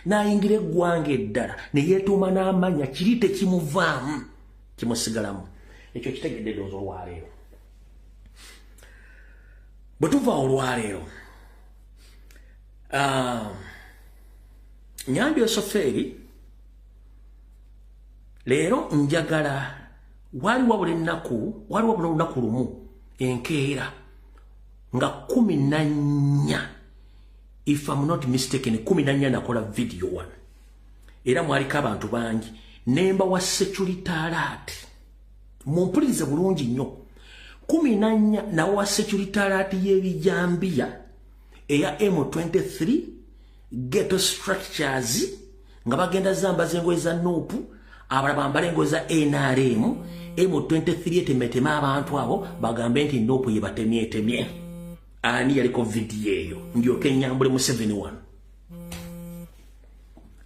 n'ayingira eggwanga eddala ne yeetuuma n'amanya kiri tekimuvaamu kimusigalamu ekyo kitegedde eddoozi olwaleero bwe tuva olwaleero Nyambi Osoferi leero njagala waliwo buli lunaku lumu enkeera nga 14 if I'm not mistaken 14 nakola video one era mwaliko abantu bangi nemba wa security alert mumpulirize bulungi nnyo 14 na wa security alert y'ebijambiya eya M23 ghetto structures nga bagenda zamba zengoye za NUP abala bambala engoye za NRM M23 etemetema abantu abo bagambe nti NUP yebatemye ani yaliko video eyo ndyoke nyambule mu 71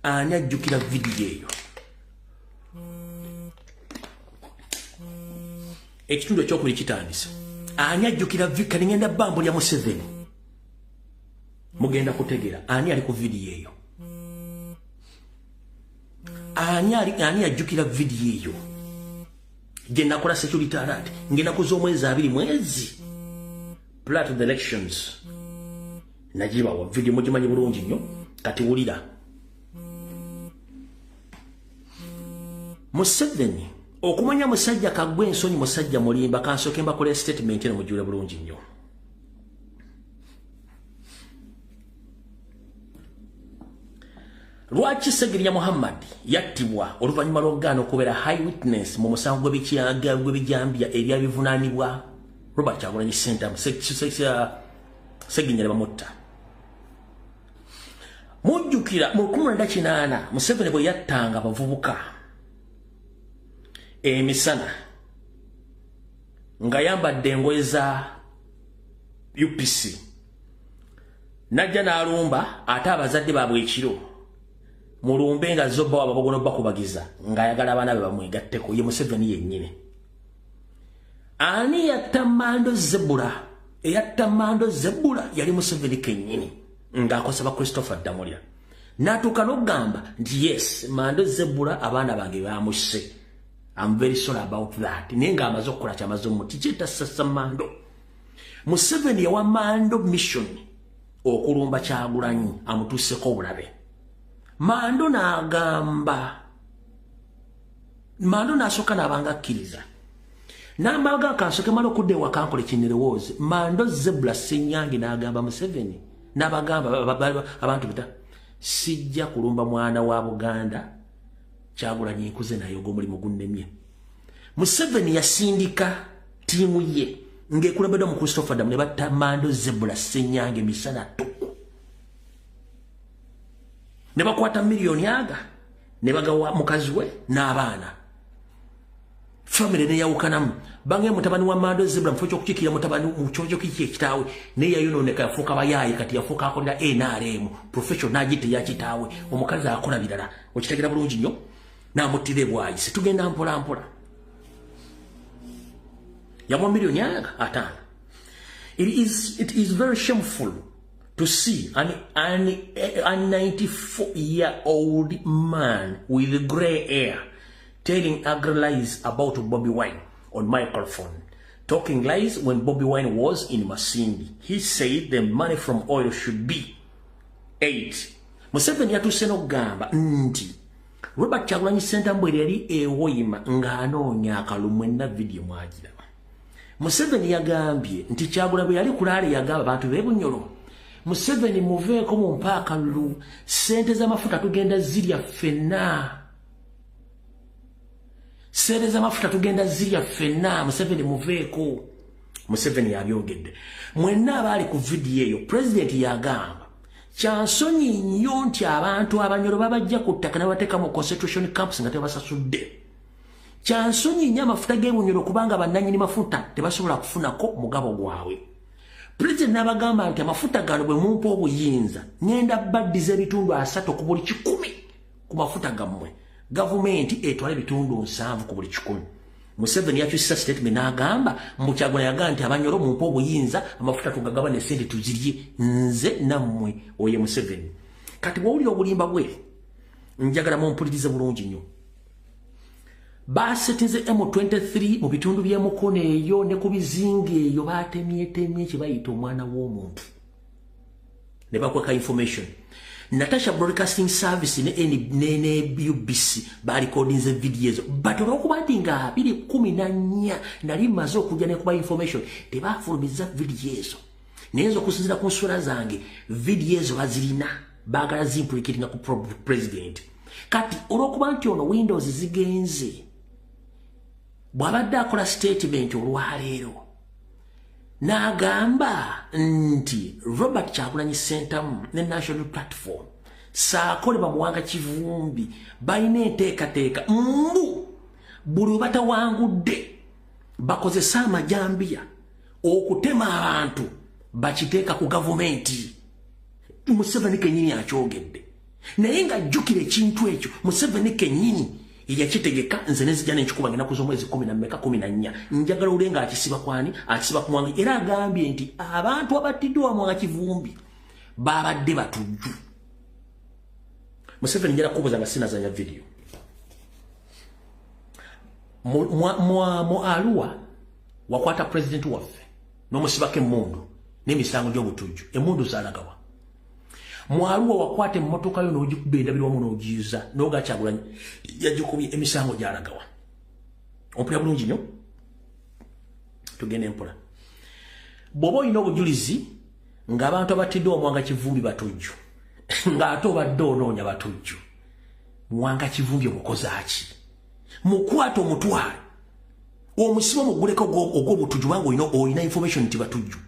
ani ajjukira video eyo ekitundu ekyokubiri kitandise ani ajjukira vika ngenda bambo lya Museveni mugenda kutegera ani ali ku video eyo ani ajjukira video eyo je nakola security alert ngenda kuzomwezi 2 mwezi prior to the elections najiba wa video mujimanyi bulungi nnyo kati wulira Museveni okumanya musajja kagwe ensonyi musajja mulimba kansoke mbakola statement eno mujule bulungi nnyo Lwaki Segirinya Muhammad yattibwa oluvannyuma lw'okugaana okubeera high witness mu musango gw'ebijambya ebyabivunaanibwa Robert Kyagulanyi Ssentamu Segirinya ne bamutta. Mujjukira mu 1998 Museveni bwe yattanga abavubuka emisana nga yambadde engoye za UPC najja n'alumba ate abazadde baabwe ekiro mulumbe nga zobba wababogono bakubagiza ng'ayagala abaana be bamwegatteko ye Museveni yennyini. Ani yatta Mando Zebula? Eyatta Mando Zebula yali Museveni kennyini ng'akosaba Christopher Damulya n'atuuka n'okugamba nti yes Mando Zebula abaana bange baamusse. I'm very sorry about that. Naye ng'amaze okukola kyamaze omuti kyetassassa Mando. Museveni yawa Mando mission okulumba Kyagulanyi amutuuseko obulabe. Mando n'agamba Mando n'asooka n'abanga akkiriza n'ambaga kansoke mala okudda ewaka nkole kinnerowooze. Mando Zebula Ssenyange n'agamba Museveni n'abagamba abantu bita sijja kulumba mwana wa Buganda Kyagulanyi nkuze naye ogw'omulimu gunnemye. Museveni yasindika tiimu ye ng'ekulembeddwa mu Christopher Damu ne batta Mando Zebula Ssenyange misana tuku ne bakwata miliyoni aga ne bagawa mukazi we n'abaana. Family ne yawukanamu bange mutabani wa Mando Zebula mufo ky'okukikira mutabani mu kyojo kiki ekitaawe ne yayonooneka yafuuka bayaayi kati yafuuka akolera NRM professional n'agite ya kitaawe omukazi akola birala okitegeera bulungi nnyo n'amuttira bwayise tugenda mpola mpola yamwa miliyoni aga 5. It is very shameful to see a 94-year-old man with grey hair telling ugly lies about Bobi Wine on microphone. Talking lies when Bobi Wine was in Masindi. He said the money from oil should be 8. Museveni yatuuse n'okugamba nti Robert Kyagulanyi Ssentamu yali ewoyima ng'anoonya akalulu na video mwagiraba. Museveni yagambye nti Kyagulanyi yali kulaale yagamba abantu b'e Bunyoro Museveni muveeko mu mpaakalulu ssente z'amafuta tugenda zirya ffenna. Sente z'amafuta tugenda zirya ffenna Museveni muveeko. Museveni yabyogedde. Mwenna abaali ku vidiyo eyo President yagamba kyansonyi nnyo nti abantu Abanyoro babajja ku ttaka ne bateeka mu concentration camps nga tebasasudde. Kyansonyi nnyo amafuta g'e Bunyoro kubanga bannannyini mafuta tebasobola kufunako mugabo gwabwe. President n'abagamba nti amafuta gano bwe mumpa obuyinza ngenda baddiza ebitundu 3 ku buli 100 ku mafuta gammwe. Gavumenti etwala ebitundu 7 ku buli 100. Museveni yakyusa statement n'agamba mu Kyagulanyi yagamba nti Abanyoro mumpa obuyinza amafuta tugagaba ne sente tuzirye nze nammwe oye Museveni. Kati bw'owulira obulimba bwe njagala mumpulirize bulungi nnyo. Basetinze M23 mu bitundu by'emukono eyo ne ku bizinga eyo batemyetemye kye bayita omwana w'omuntu ne bakweka information. Natasha Broadcasting Service ne UBC balikodinze video ezo but olwokuba nti nga 2014 nali maze okujja ne kuba information tebafulumiza video ezo naye nzo okusinziira ku nsula zange video ezo bazirina baagala zimplicating ku president. Kati olwokuba nti ono Windows zigenze bw'abadde akola statement olwaleero n'agamba nti Robert Kyagulanyi Ssentamu ne National Platform saakole bamuwanga kivumbi balina enteekateeka mbu buli batawangudde bakozesa amajambiya okutema abantu bakiteeka ku gavumenti. Museveni kennyini akyogedde naye ng'ajjukira ekintu ekyo Museveni kennyini yakitegeka nze nezijja n'ekikuba ng'ennaku z'omwezi 14 njagala olenga akisiba kwani akisiba ku Mwanga era agambye nti abantu abattiddwa wa Mwanga Kivumbi babadde batujju. Museveni njala kubuuza nga sinazanya video mu Arua wakwata president waffe n'omusibako emmundu n'emisango gy'obutujju. Emmundu zaalagawa mu Arua wakwata emmotoka yo n'ogikuba endabiro wamu n'ogiyuza n'oga Kyagulanyi yagikubye emisango gyalagawa. Ompulira bulungi nnyo tugende empola. Bw'oba olina obujulizi ng'abantu abattiddwa wa Mwanga Kivumbi batujju ng'ate obadde onoonya batujju Mwanga Kivumbi omukozaaki mukwata omutwale omusiba omuguleko ogw'obutujju banga olina information nti batujju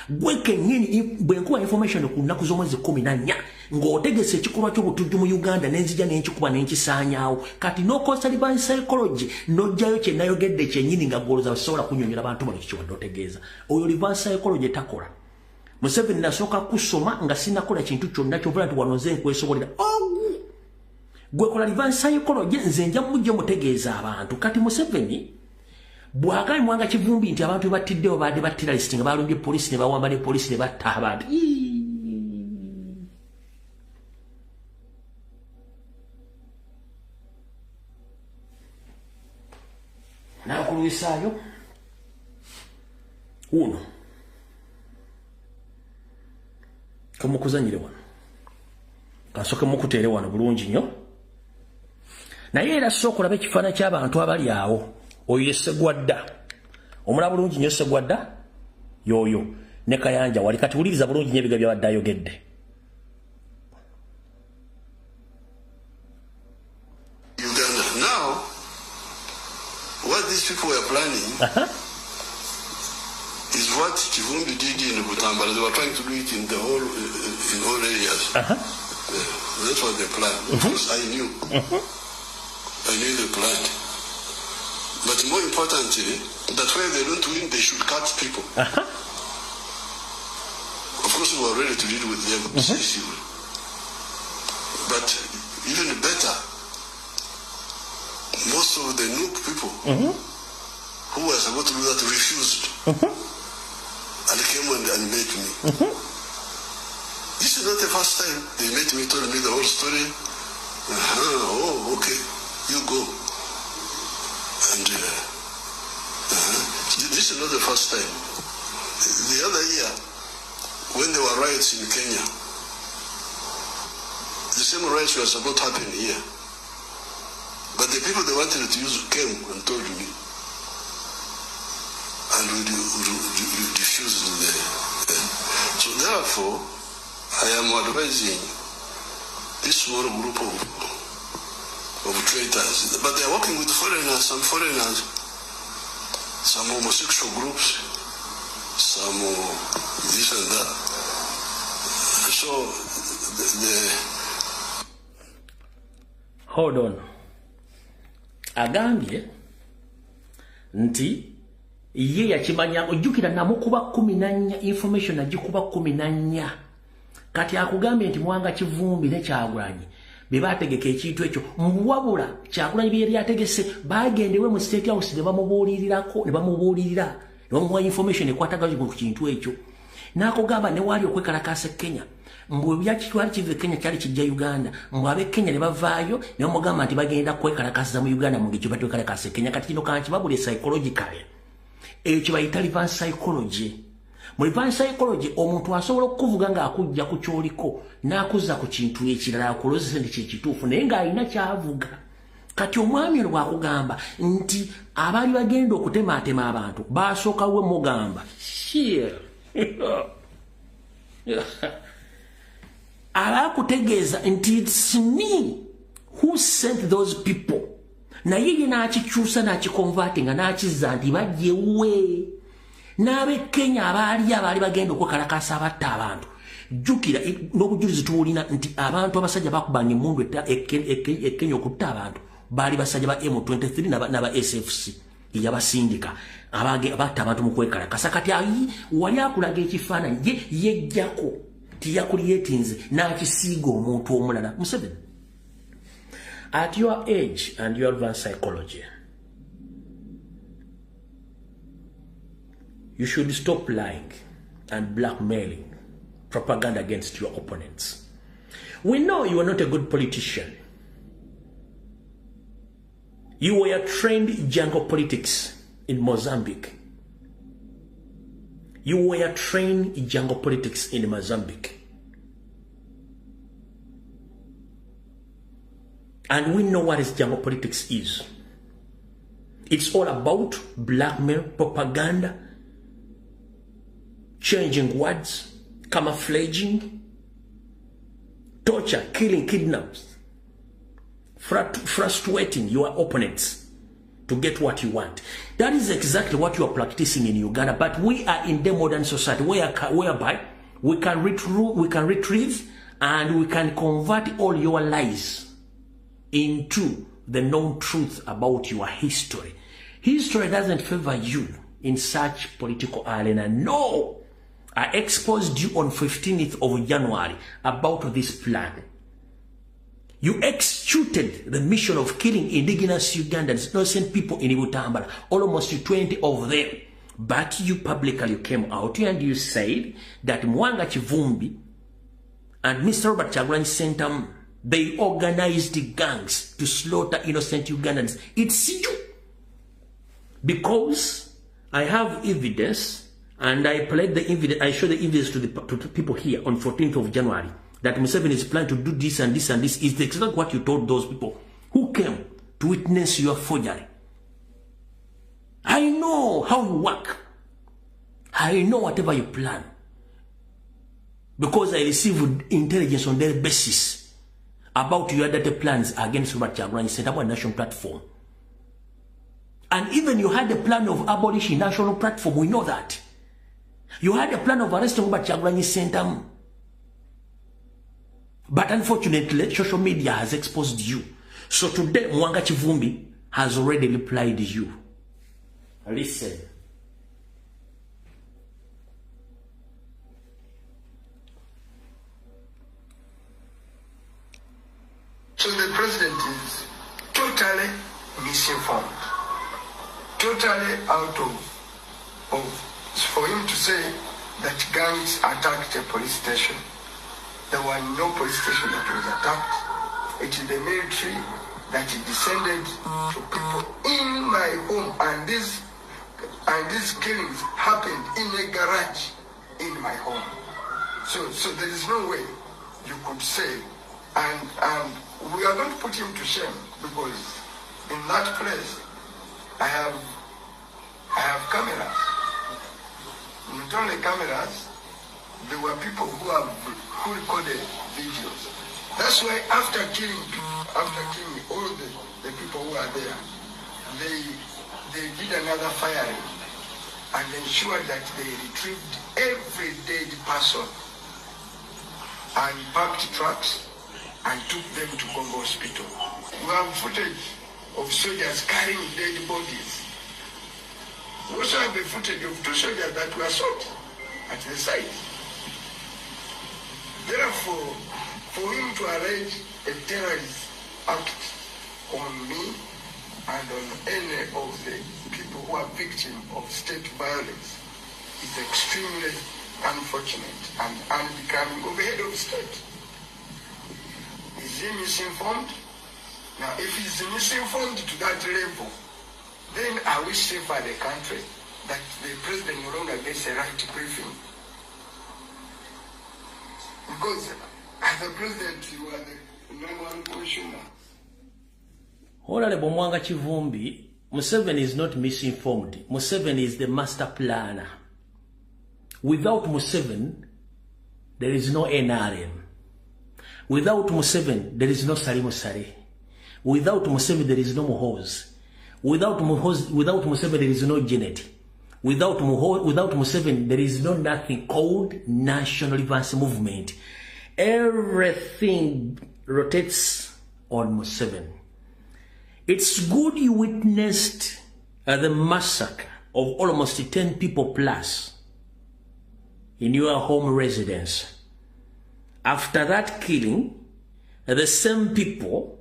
gwe kennyini bwe nkuwa information ku nnaku z'omwezi 14 ng'otegese ekikolwa ky'obutujju mu Uganda n'enzija n'enkikuba n'enkisaanyaawo kati n'okosa reverse psychology n'ojjayo kye nayogedde kyennyini nga goloza basobola kunnyonnyola abantu bano kikiwadde otegeeza oyo reverse psychology takola Museveni nasooka kusoma nga sinnakola kintu kyonna ky'ovula nti wano nze nkwesobolera gwe kola reverse psychology nze nja mujja mutegeeza abantu kati Museveni bw'agambye Mwanga Kivumbi nti abantu batiddewo baadde batterrorist nga balumbye poliisi ne bawamba ne poliisi ne batta abantu nakulwisaayo uno kamukuzanyire wano kansooke mukuteere wano bulungi nnyo naye era sooka olabe ekifaananyi ky'abantu abali awo oyo ye Ssegwadda omulaba bulungi nnyo Ssegwadda yoyo ne Kayanja wali kati wuliriza bulungi nnyo ebiga byabadde ayogedde Uganda. Now, what these people were planning is what Kivumbi did in Butambala. They were trying to do it in the whole in all areas. That's what they planned. Of course, I knew the plan. But more importantly, that where they don't win, they should cut people. Of course, we were ready to deal with them decisively. But even better, most of the new people who were supposed to do that refused. And came and met me. This is not the first time they met me, told me the whole story. Oh, okay, you go. And this is not the first time. The other year, when there were riots in Kenya, the same riots were supposed to happen here. But the people they wanted to use came and told me. And we diffused the. So therefore, I am advising this small group of traitors, but they are working with foreigners, some homosexual groups, some this and that. So hold on. Agambye nti ye yakimanya ojjukira namukuba 14 information agikuba 14 kati akugambye nti Mwanga Kivumbi ne Kyagulanyi bebategeka ekintu ekyo mbuwabula Kyagulanyi bye yali ategese bagendewe mu State House ne bamubuulirira ne bamuwa information ekwatagazi ku kintu ekyo n'akugamba ne wali okwekalakasa Kenya mbwe byakitwali kive Kenya kyali kijja Uganda mbwe Kenya ne bavaayo ne bamugamba nti bagenda kwekalakasa mu Uganda mu gicho batwekalakasa Kenya kati kino kanki babule psychologically ekyo bayita reverse psychology. Mu reverse psychology omuntu asobola okuvuga nga akujja ku kyoliko n'akuzza ku kintu ekirala akulozese ndi kituufu naye ng'alina kyavuga. Kati omwami ono bw'akugamba nti abaali bagenda okutemaatema abantu baasooka we mugamba alakutegeeza nti it's me who sent those people. Naye ye n'akikyusa n'akikonvatinga n'akizza nti bajjewe n'abe Kenya abaali bagenda okwekalakasa abatta abantu. Jjukira n'obujulizi tuwulina nti abantu abasajja bakubanga emmundu Kenya okutta abantu baali basajja ba M23 n'aba SFC yabasindika abatta abantu mu kwekalakasa. Kati wali akulaga ekifaananyi yejjako tiyakuliyetinze n'akisiiga omuntu omulala. Museveni, at your age and your advanced psychology, you should stop lying and blackmailing propaganda against your opponents. We know you are not a good politician. You were trained jungle politics in Mozambique. You were trained in jungle politics in Mozambique. And we know what is jungle politics is. It's all about blackmail, propaganda, changing words, camouflaging, torture, killing, kidnaps, frustrating your opponents to get what you want. That is exactly what you are practicing in Uganda. But we are in the modern society whereby we can retrieve and we can convert all your lies into the known truth about your history. History doesn't favor you in such political arena. No! I exposed you on 15th of January about this plan. You executed the mission of killing indigenous Ugandans, innocent people in Butambala, almost 20 of them. But you publicly came out and you said that Mwanga Kivumbi and Mr. Robert Kyagulanyi Ssentamu, they organized gangs to slaughter innocent Ugandans. It's you. Because I have evidence, and I played the evidence, I showed the evidence to the people here on 14th of January, that Museveni is planning to do this and this and this. Is exactly what you told those people who came to witness your forgery. I know how you work. I know whatever you plan. Because I received intelligence on their basis about your data plans against Robert Kyagulanyi Ssentamu on national platform. And even you had a plan of abolishing national platform, we know that. You had a plan of arresting Robert Kyagulanyi Ssentamu. But unfortunately, social media has exposed you. So today, Mwanga Kivumbi has already replied to you. Listen. So the president is totally misinformed. Totally out of for him to say that gangs attacked a police station. There were no police station that was attacked. It is the military that descended to people in my home, and these killings happened in a garage in my home. So there is no way you could say, and we are going to put him to shame, because in that place I have cameras. Not only cameras, there were people who recorded videos. That's why after killing all the people who are there, they did another firing and ensured that they retrieved every dead person and parked trucks and took them to Congo Hospital. We have footage of soldiers carrying dead bodies. We also have a footage of 2 soldiers that were shot at the site. Therefore, for him to allege a terrorist act on me and on any of the people who are victims of state violence is extremely unfortunate and unbecoming of a head of state. Is he misinformed? Now, if he's misinformed to that level, then I wish for the country that the president no longer gets a right briefing. Because as a president, you are the number one consumer. Honorable Mwanga Kivumbi, Museveni is not misinformed. Museveni is the master planner. Without Museveni, there is no NRM. Without Museveni, there is no Salimu Sare. Without Museveni, there is no Muhoozi. Without Museveni, there is no Janet. Without Museveni, there is no nothing called National Advance Movement. Everything rotates on Museveni. It's good you witnessed the massacre of almost 10 people plus in your home residence. After that killing, the same people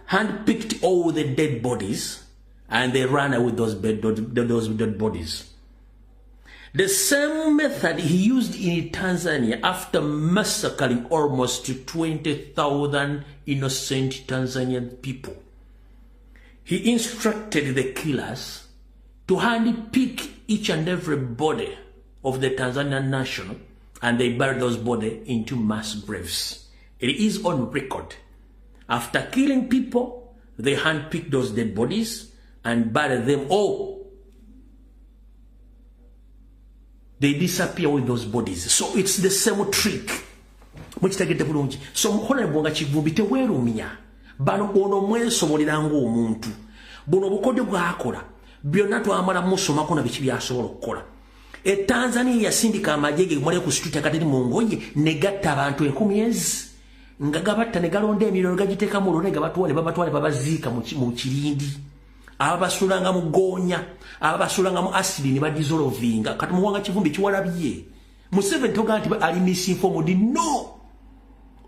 handpicked all the dead bodies and they ran away with those dead bodies. The same method he used in Tanzania after massacring almost 20,000 innocent Tanzanian people. He instructed the killers to handpick each and every body of the Tanzanian national, and they buried those bodies into mass graves. It is on record. After killing people, they handpicked those dead bodies and buried them all. They disappear with those bodies. So it's the same trick. mukitegedde bulungi. So Honorable nga Kivumbi teweerumya bano ono mwesobolera ng'omuntu buno obukodyo bw'akola byonna twamala musomako na biki byasobola okukola. Tanzania yasindika amagye ge mule ku street akateri mu ngoye ne gatta abantu 10,000 nga gabatta ne galonda emiriro gagiteeka mu lone gabatwale babatwale babaziika mu kirindi. Ababasulanga mu goonya, ababasulanga mu acid ne badissolvinga. Kati muwanga Kivumbi kiwalabye. Museveni toga nti ali misinformed. No.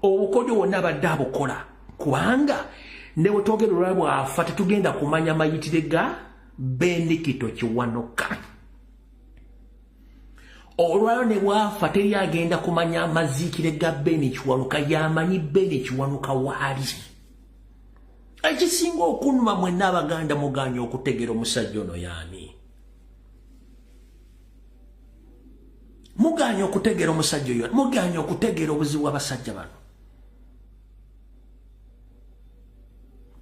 Obukodyo wonna abadde abukola. Kubanga ne bwetwogera olwabwe afa tetugenda kumanya mayitire ga Benikito Kiwanuka. Olwayo ne bwafa teri agenda kumanya amaziikire ga Beni Kiwanuka, yamanyi Beni Kiwanuka waali. Ekisinga okunuma mwenna Abaganda muganya okutegera omusajja ono yaani. Muganya okutegera omusajja oyo, muganya okutegera obuzibu bw'abasajja bano.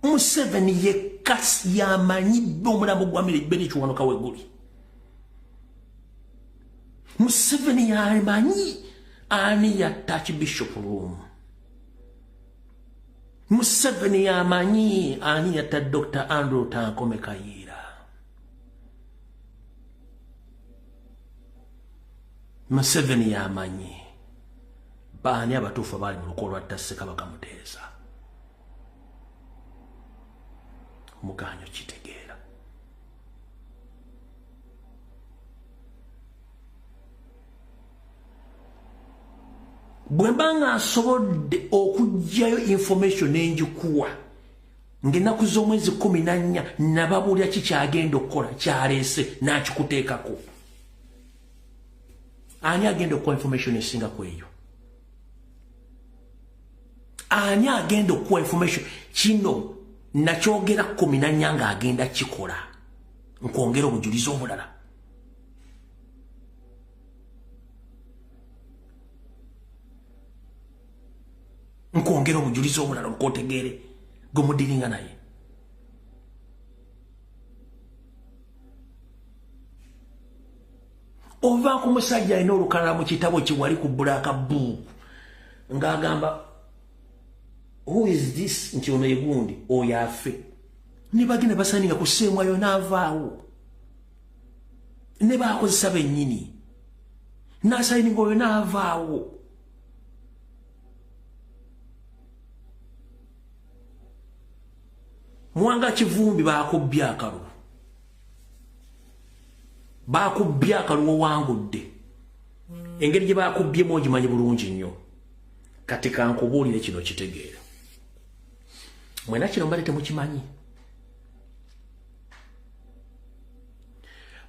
Museveni yekka yamanyi omulamu gwa Beni Kiwanuka weguli. Museveni yamanyi ani yatta Archbishop Room. Museveni yamanyi ani yatta Dr. Andrew Tankome Kayira. Museveni yamanyi baani abatuufu abaali mu lukolo lwa Ssekabaka Muteesa. Muganyo kitegeera. Bwembanga asobodde okujjayo information enjikuwa ng'ennaku z'omwezi 14 nababuulira kikyagenda okukola kyaleese n'akikuteekako. Ani agenda okuwa information esinga ku eyo? Ani agenda okuwa information kino nakyogera 14 ng'agenda kikola nkwongera obujulizi obulala? Nkwongera obujulizi obulala okotegeere gumudiringa naye. Ova ku musajja alina olukala mu kitabo kiwali ku Black Book ng'agamba who is this nti ono ye gundi oyo afe. Ne bagenda basaninga ku ssemwayo n'avaawo ne baakozesa bennyini n'asayininga oyo n'avaawo. Mwanga Kivumbi bakubbye akalu. Bakubbye akalu owangudde. Engeri gye bakubyemu ogimanyi bulungi nnyo. Kati kankubuulire kino kitegeera. Mwena kino mbadde temukimanyi.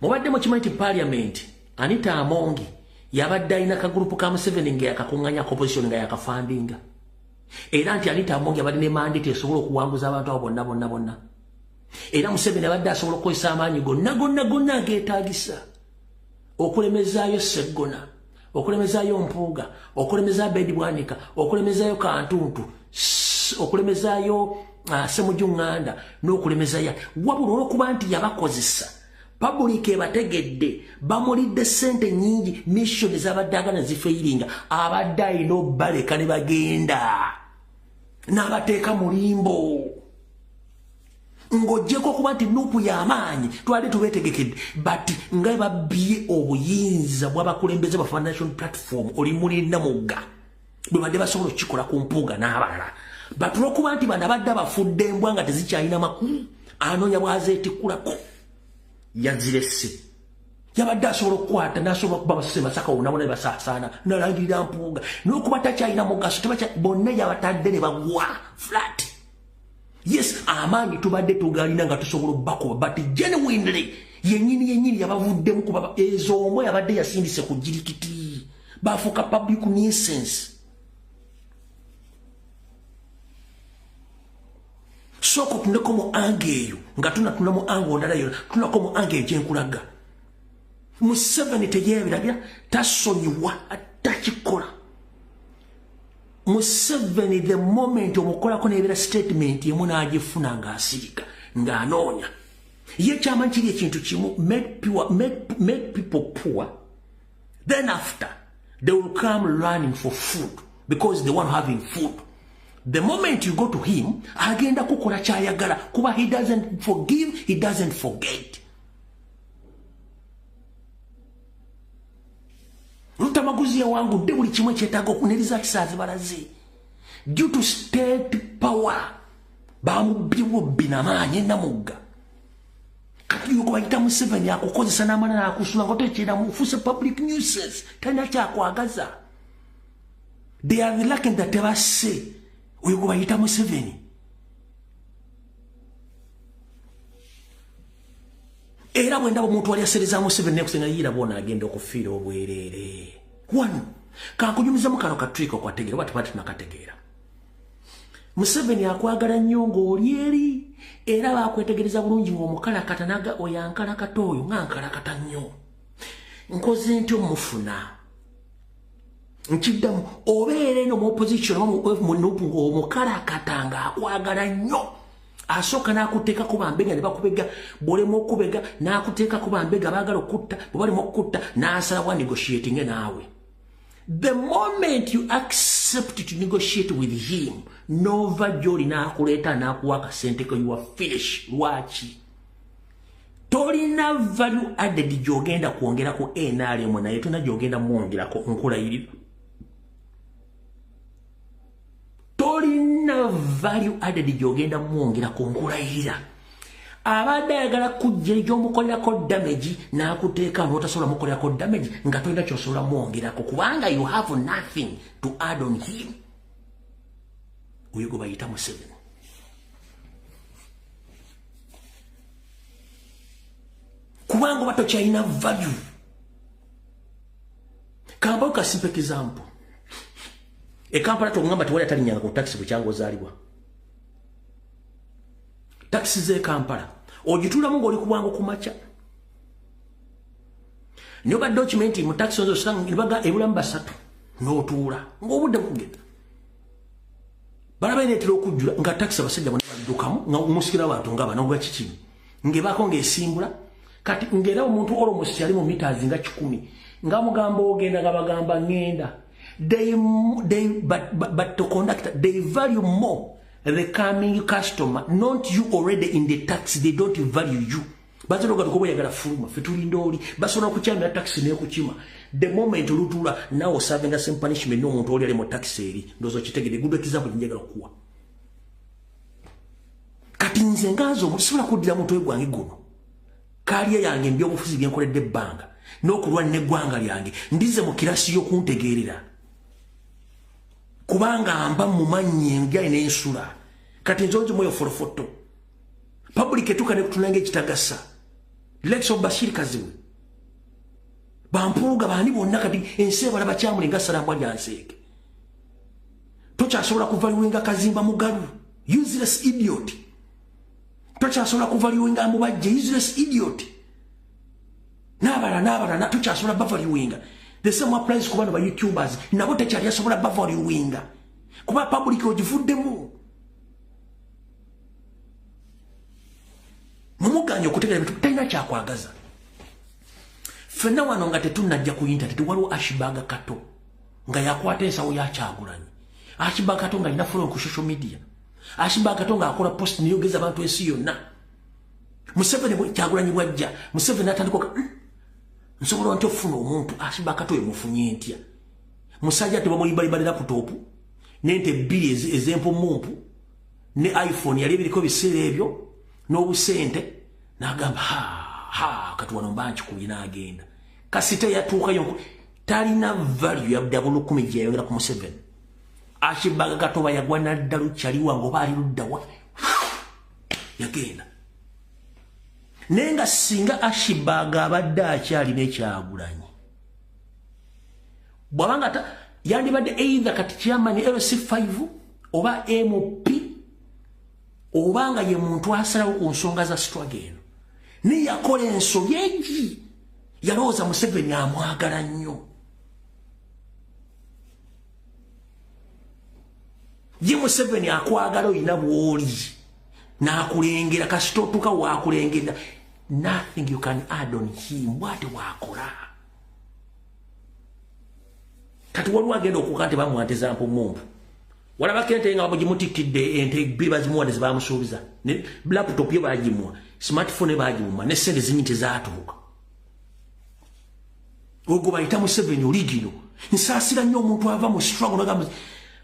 Mubadde mukimanyi ti Parliament Anita Amongi yabadde alina kagurupu ka Museveni nga yakakunganya opposition nga yakafandinga. Era nti Anita Amongi abadde ne mandate esobola okuwanguza abantu abo bonna. Era Museveni abadde asobola okukozesa amaanyi gonna ageetaagisa okulemezaayo Sseggona, okulemezaayo Mpuuga, okulemezaayo Bedi Bwanika, okulemezaayo Kantuntu, okulemezaayo Ssemujjuŋŋanda n'okulemezaayo wabula olw'okuba nti yabakozesa public ebategedde bamulidde ssente nnyingi mission ez'abadde agana zifeyiringa abadde alina obbaleka ne bagenda n'abateeka mulimbo ng'oggyeko okuba nti nuupu y'amaanyi twali tubeetegekedde but nga babbye obuyinza bw'abakulembeze bafa National Platform oli mulinda mugga bwe badde basobola okukikola ku Mpuuga n'abalala but olw'okuba nti bano abadde abafudde embwa nga tezikyalina makulu anoonya bwazeetikkulako yazirese yabadde asobola okukwata n'asobola okuba basese Masaka wonna ne basaasaana n'alangirira Mpuuga n'okuba takyalina mugaso bonna yabatadde ne bagwa flat. Yes, amaanyi tubadde tugalina nga tusobola obbakuba but genuinely yennyini yabavuddemu kuba ezo omwe yabadde yasindise ku jirikiti bafuuka public nuisance. Soko tuneko mu ange eyo nga tunatuna mu ange ondala yo tunako mu ange gyenkulaga. Museveni teyeebirabya tasonyiwa atakikola. Museveni the moment omukolako n'ebeera statement emu n'agifuna ng'asirika ng'anoonya ye kyamanyi kiri ekintu kimu make people poor then after they will come running for food because they want having food. The moment you go to him, agenda kukola chayagala kuba he doesn't forgive, he doesn't forget. Mutamaguzi ya wangu de buli kimwe kyetaaga okuniriza kisaazi balazi. Due to state power, bamubbiwo binamaanyi namugga. Kati yuko bayita Museveni akukozesa n'amana n'akusula ngotekyera mufuse public nuisance talina kyakwagaza. They are lucky that they say uyo gwe bayita Museveni. Era bwe ndaba omuntu wali asereza Museveni nekusenga yira bona agenda okufiira obwerere. One, kakunyumiza mu kano katriko kwategeera batubati tunakategeera. Museveni akwagala nnyo ng'oli eri era bakwetegereza bulungi ng'omukalakata naga oyankalakata oyo ng'ankalakata nnyo. Nkoze ntyo mufuna. Nkiddamu obeere no mu opposition omukalakata ng'akwagala nnyo. Asooka n'akuteeka ku bambega ne bakubega bw'olema okubega n'akuteeka ku bambega baagala okutta bwe balema okutta n'asalawo negotiating naawe. The moment you accept to negotiate with him, nova joli n'akuleeta n'akuwa akasente ko you are finished. Lwaki? Tolina value added gy'ogenda kwongerako NRM naye tolina gy'ogenda mwongerako nkulayirira. Tolina value added gy'ogenda mwongerako nkulayirira. Abadde ayagala kujja gy'omukolerako damage n'akuteeka n'otasobola mukolerako damage nga tolina ky'osobola mwongerako kubanga you have nothing to add on him. Oyo gwe bayita Museveni. Kubanga oba tokyalina value. Kampawo ka simple example. Kampala tokugamba tewali atalinyanga ku taxi bukyanga ozaalibwa. Taxi ze Kampala ogituulamu ng'oli ku bwangu ku makya. Nyoba document mu taxi ozo osanga baga ebulamu basatu n'otuula ng'obudde bukugenda. Balaba ineetera okujjula nga taxi abasajja bonna baddukamu nga musikira bantu nga bano gwa kikini ng'ebaako ng'esimbula kati ng'era omuntu almost yali mu meters nga 10 nga mugamba ogenda nga bagamba ngenda. But to conduct, they value more the coming customer, not you already in the taxi. They don't value you. Bazo loga tukobo yagala fuluma fetulindoli basono kukyamya taxi ne kukima. The moment olutula now serving the same punishment no muntu oli ali mu taxi eri ndozo kitegede good example njagala kuwa. Kati nze ngazo musobola kuddira muntu egwange guno. Kaliya yange mbyobufuzi byenkoledde ebbanga n'okulwa n'eggwanga lyange ndize mu kirasi y'okuntegeerera. Kubanga amba mumanyi njai n'ensula kati nzonje moyo forofoto public etuka ne kutunange kitagasa Lex Obashir kaziwe bampuga bani bonna kati enseba laba kyamule ngasala mbwa yanseke tokyasobola kuvaliwenga kazimba mugalu useless idiot tokyasobola kuvaliwenga mubajje useless idiot nabala tokyasobola bavaliwenga. The same applies kubana ba YouTubers nabo tekyali asobola bavaliwenga kuba public ogivuddemu mumuganya okutegera bitu talina kyakwagaza. Fenna wano nga tetunajja ku internet waliwo Ashibaga Kato nga yakwata ensawo ya Kyagulanyi. Ashibaga Kato nga alina follow ku social media. Ashibaga Kato nga akola post niyogeza abantu ensi yonna. Museveni Kyagulanyi bwajja Museveni atandika nsobola ntyo ofuna omuntu Ashibaga Kato emufunye ntya. Musajja tebamulibalibalira ku topu n'ente bbiri ezempo mumpu ne iPhone yali ebiriko biseera ebyo n'obusente n'agamba kati wano mbanki kubi n'agenda. Kasite yatuukayo talina value ya double 10 gye yayongera ku Museveni. Ashibaga Kato bayagwa naddalu kyaliwa ngo baali luddawa yagenda. Nenga singa Ashibaga abadde akyalina Ekyagulanyi bwabanga yandibadde either kati chairman LC5 oba MP obanga ye muntu asalawo ku nsonga za struggle ne yakola ensobi egi yalowooza Museveni amwagala nnyo. Ye Museveni akwagala oyina bw'oli n'akulengera kasita otuuka waakulengera nothing you can add on him. What wakola kati waliwo agenda okuka nti bamwanteza mpumumpu walabako ente nga bagimutikidde ente bbiri bazimuwa tezibamusuubiza ne laptop ye bagimuwa smartphone bagimuma ne sente zinyi tezaatuuka ogwo bayita Museveni oligino nsaasira nnyo omuntu ava mu struggle nagamba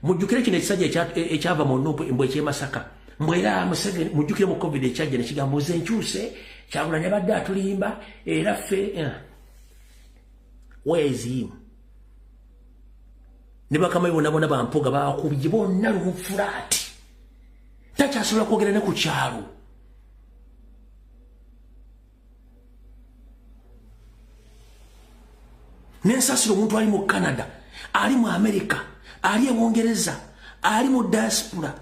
mujjukire kino ekisajja ekyava mu Nuupu embwe eky'Emasaka mbwera Museveni mujjukire mu COVID ekyajja ne kigambo nze nkyuse Kyagulanyi abadde atulimba era ffe where is him ne bakamayi bonna bampoga bakubye bonna lumufulaati takyasobola kwogera ne ku kyalo nensasiro omuntu ali mu Canada ali mu America ali e Bungereza ali mu diaspora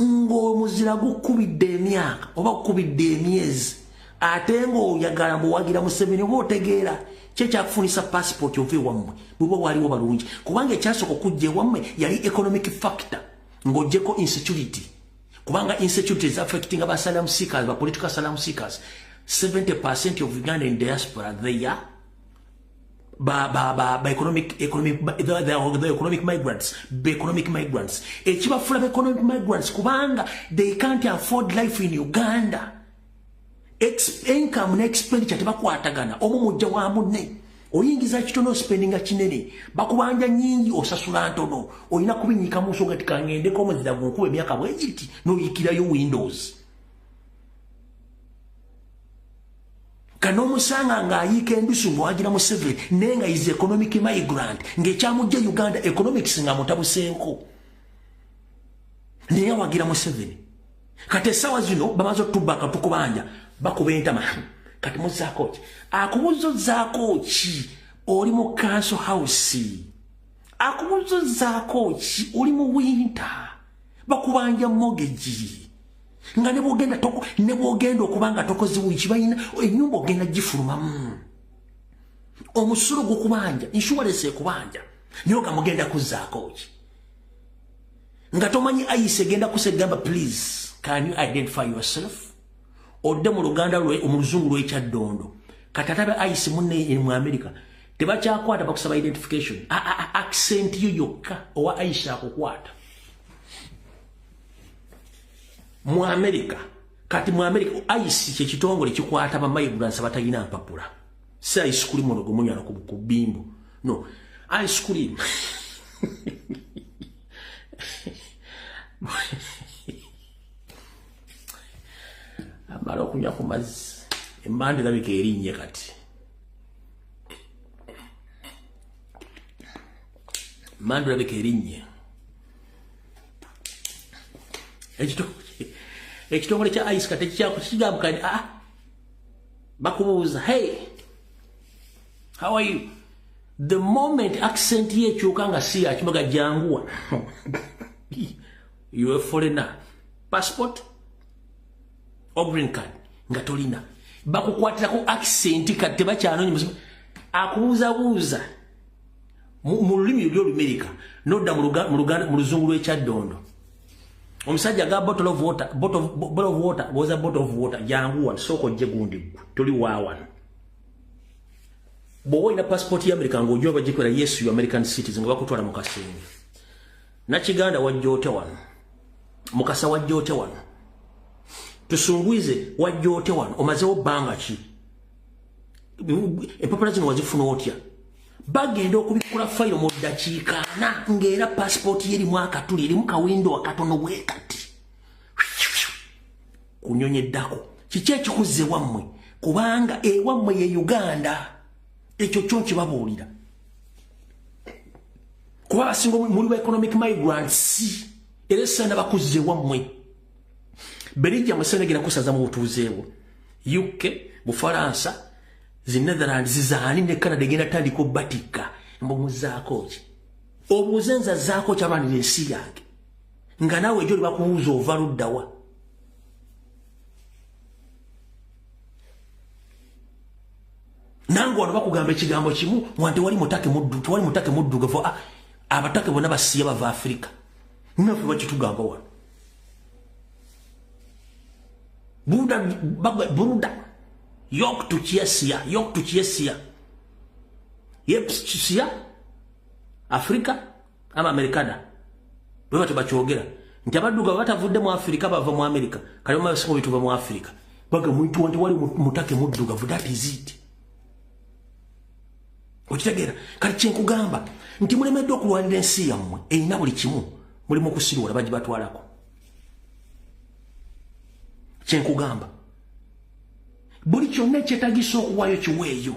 ng'omuzira gukubidde emyaka oba gukubidde emyezi ate ng'oyagala mbuwagira Museveni oba otegeera kyekyakfunisa passport ove wammwe bweba waliwo balungi kubanga ekyasooka okujja ewammwe yali economic factor ng'ojjeko insecurity kubanga insecurity is affecting aba asylum seekers ba political asylum seekers 70% of Ugandan diaspora they are the economic migrants ekibafula economic migrants kubanga they can't afford life in Uganda income and expenditure tebakwatagana omu mujja wa munne oyingiza kitono spendinga kinene bakubanja nyingi osasula ntono oyina kubinyika mu nsonga tikangende ko muzira gunkuba emyaka bwegiti noyikirayo windows kano musanga ng'ayiika endusu ng'awagira Museveni nenga is economic migrant ng'ekyamujja Uganda economics nga mutabusenko naye awagira Museveni kati essaawa zino bamaze otubaka tukubanja bakuba entama kati muzaako ki akubuzozaako ki oli mu council house akubuzozaako ki oli mu winter bakubanja mortgage nga ne bwogenda okubanga tokoze wiki balina ennyumba ogenda gifulumamu omusolo gukubanja insurance ekubanja niyo gamugenda kuzzaako ki nga tomanyi ayise egenda kusegamba please can you identify yourself odde mu luganda lwe omuluzungu lw'ekyaddondo katatabe ayise munne mu America tebakyakwata bakusaba identification accent yo yokka owa ayise akukwata mu America kati mu America ICE kyekitongole kikwata ba migrants abatayina mpapula si ice cream ono gumunyala ku bimbo no ice cream amala okunya ku mazzi emmande labika erinnya kati mmande labika erinnya ekitongole kya ICE kati kikigamba kati bakubuuza hey how are you the moment accent ye ekyuka nga si yakimaga janguwa you a foreigner passport or green card nga tolina bakukwatirako accent kati tebakyanonyi akubuuzabuuza mu lulimi lw'Olumerika nodda mu luzungu lw'ekyaddondo omusajja ga bottle of water was a bottle of water janguwa soko je gundi toli wawan bowo ina passport ya America ngojo bajikwera yes you American citizen ngo bakutwala mu kasenyi na kiganda wajjote wano mukasa wajjote wano tusungwize wajjote wano omazewo banga ki empapula zino wazifuna otya bagenda okubikula file mu dakiika na ngera passport yeri mwaka tuli eri muka window akatono bwekati kunyonyeddako kiki ekikuze wammwe kubanga ewammwe ye Uganda ekyo kyo kibabuulira kuba basinga muli ba economic migrants era essana bakuze wammwe Belgium amusenegera kusaza mu butuuzeewo UK Bufaransa zi Netherlands zizani ne Canada genda tandiko batika mbomuzaako ki obuzenza zaako kyabani lensi yange nga nawe ejo bakubuuza ovaluddawa nango wano bakugamba ekigambo kimu wante wali mutake muddugavu abatake bonna basiya bava Afrika naffe bakitugamba wano Buruda yok tukiyesia Yep, Chisia. Afrika ama Amerikana bwe batabakyogera nti abadduga batavudde mu Afrika bava mu Amerika kale mu singo bituva mu Afrika baga muntu wanti wali mutake mudduga that is it okitegera kale kyenkugamba nti mulemedde okulwanira ensi yammwe erina buli kimu mulimu okusirwala bajja batwalako kyenkugamba buli kyonna ekyetagisa okuwaayo kiweeyo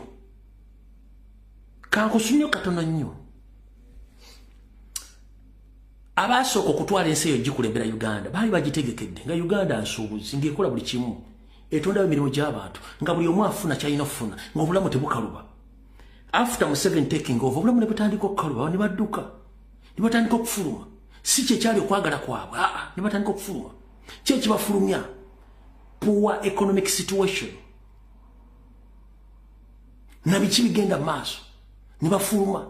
kankusunyo katono nnyo abasooka okutwala ensi eyo gikulembera Uganda baali bagitegekedde nga Uganda nsuubuzi ng'ekola buli kimu etondawo emirimu gy'abantu nga buli omu afuna kyalina okufuna ng'obulamu tebukaluba after Museveni taking over obulamu ne butandika okukaluba ne badduka ne batandika okufuluma si kyekyali okwagala kwabwe ne batandika okufuluma ki ekibafulumya poor economic situation na biki bigenda mu maaso ne bafuluma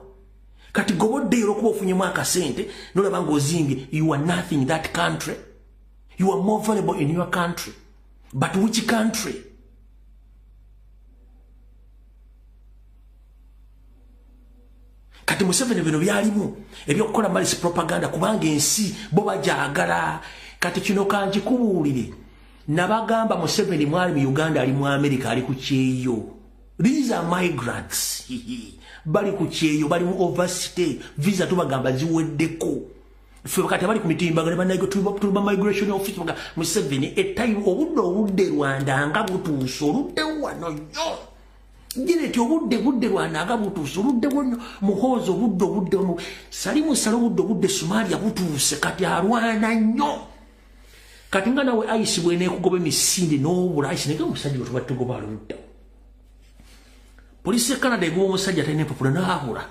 kati gobodde okuba ofunyemu akasente nolaba ng'ozimbye you are nothing in that country you are more valuable in your country but which country kati Museveni bino byalimu ebyokukola malisi propaganda kubanga ensi bo bajagala kati kino kanjikubuulire nabagamba Museveni mwali mu Uganda ali mu America ali ku kyeyo these are migrants bali ku kyeyo bali mu overstay visa tubagamba ziweddeko ffe kati bali ku mitimbagano banayigo tuba migration office baga Museveni etayimu obudde Rwanda nga butuusa oludde wano nnyo Gireti obudde Rwanda nga butuusa oludde wano muhoozi obudde salimu salo obudde Somalia butuuse kati arwana nnyo kati nga nawe ayisibwe neekugoba emisinde n'obula ayisine omusajja we tubatugoba aludda polisi ya Canada egoba omusajja talina empapula n'abula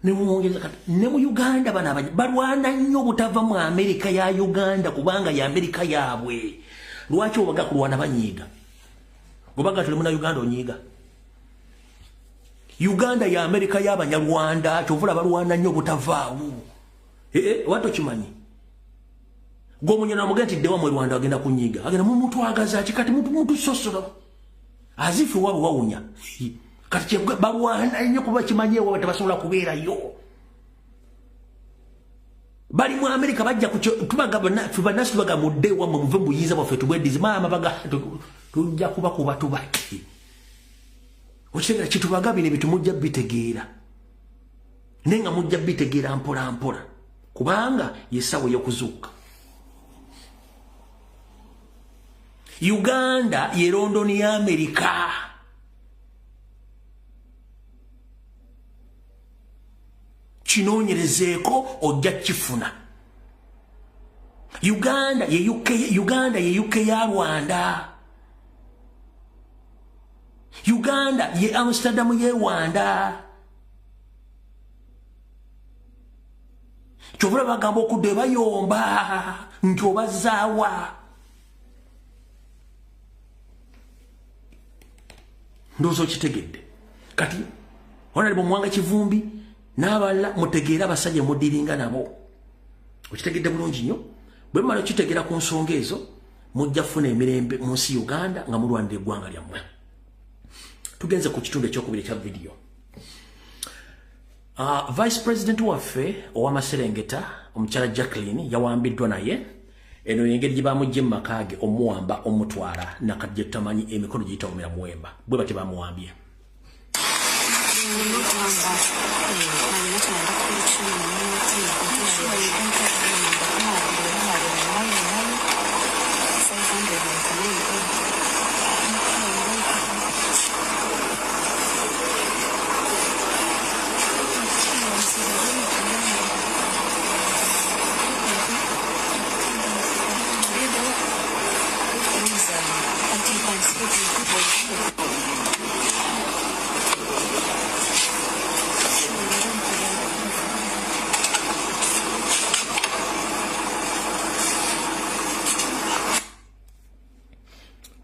ne mwongeza kati ne mu Uganda bana balwana nnyo obutava mu Amerika ya Uganda kubanga ya Amerika yaabwe lwaki obaga kulwana banyiiga gobaga tuli muna Uganda onyiiga Uganda ya Amerika y'Abanyarwanda kyovula balwana nnyo obutavaawo wato kimanyi gomunyana mugati dewa mu Rwanda agenda kunyiga agenda mu muntu agaza kikati muntu sosolo azifu wabo wawunya kati balwana nnyo kuba kimanye wabo tabasobola kubeera yo bali mu Amerika bajja tubagaba tubanasi tubaga mudde wa mu muve mbuyiza baffe tubwedizi mama baga tujja kuba tubaki okyera kitubaga bine bitumujja bitegeera nenga mujja bitegeera mpola kubanga yesawe yokuzuka Uganda ye London ya Amerika kinoonyerezeeko ojja kifuna Uganda ye UK ya Rwanda Uganda ye Amsterdam ye Rwanda kyovula bagamba okudde bayomba nti obazaawa ndozo kitegedde kati honorable Mwanga Kivumbi n'abala mutegeera abasajja mudiringa nabo okitegedde bulungi nnyo bwe mmala kitegeera ku nsonga ezo mujja funa emirembe mu nsi Uganda nga mulwanira eggwanga lyammwe tugenze ku kitundu ekyokubiri kya video Vice President waffe ow'Amaserengeta omukyala Jacqueline yawambiddwa naye eno engeri gye bamugye mu maka ge omuwamba omutwala nakadde tamanyi emikono giyitawumira muwemba bwe bate bamuwambye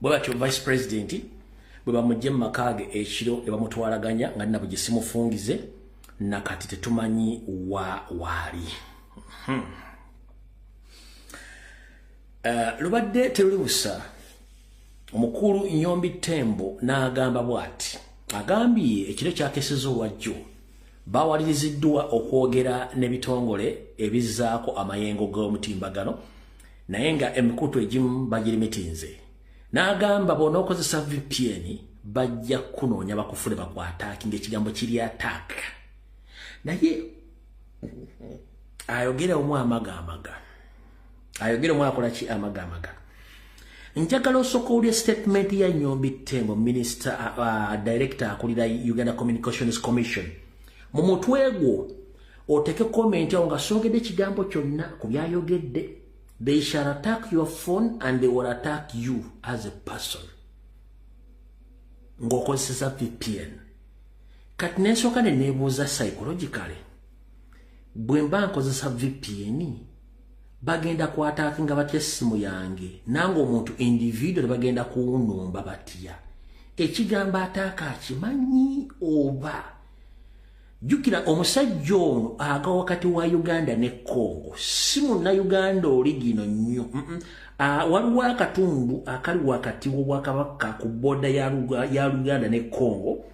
bwatyo Vice President bwe bamujje mu maka ge ekiro ne bamutwalaganya nga nabo gye simufungize nakati tetumanyi waali lubadde terulibusa omukulu Nyombi Tembo n'agamba bwati agambye ekiro kyakeseza olwajjo bawaliriziddwa okwogera n'ebitongole ebizzaako amayengo g'omutimbagano naye nga emikutu egimu bagirimitinze. N'agamba bw'onookozesa VPN bajja kunoonya bakufune bakwataaki ng'ekigambo kiri attack. Naye ayogera omu amagamaga. Ayogera omu akola ki amagamaga. Njagala osooka owulya statement ya Nnyombi Tembo, Minister, Director akulira Uganda Communications Commission. Mu mutwe gwo oteke comment awo nga soogedde ekigambo kyonna ku byayogedde. They shall attack your phone and they will attack you as a person. Ng'okozesa VPN. Kati nensooka ne neebuuza psychologically. Bwe mba nkozesa VPN, bagenda kwataakinga batya essimu yange. Nange omuntu individual bagenda kuwunumba batya. Ekigambo ataaka akimanyi oba. Jukira omusajja ono aga wakati wa Uganda ne Congo. Si Munnayuganda oli gino nnyo. Waliwo akatundu akali wakati w'Obwakabaka ku booda ya Uganda ne Congo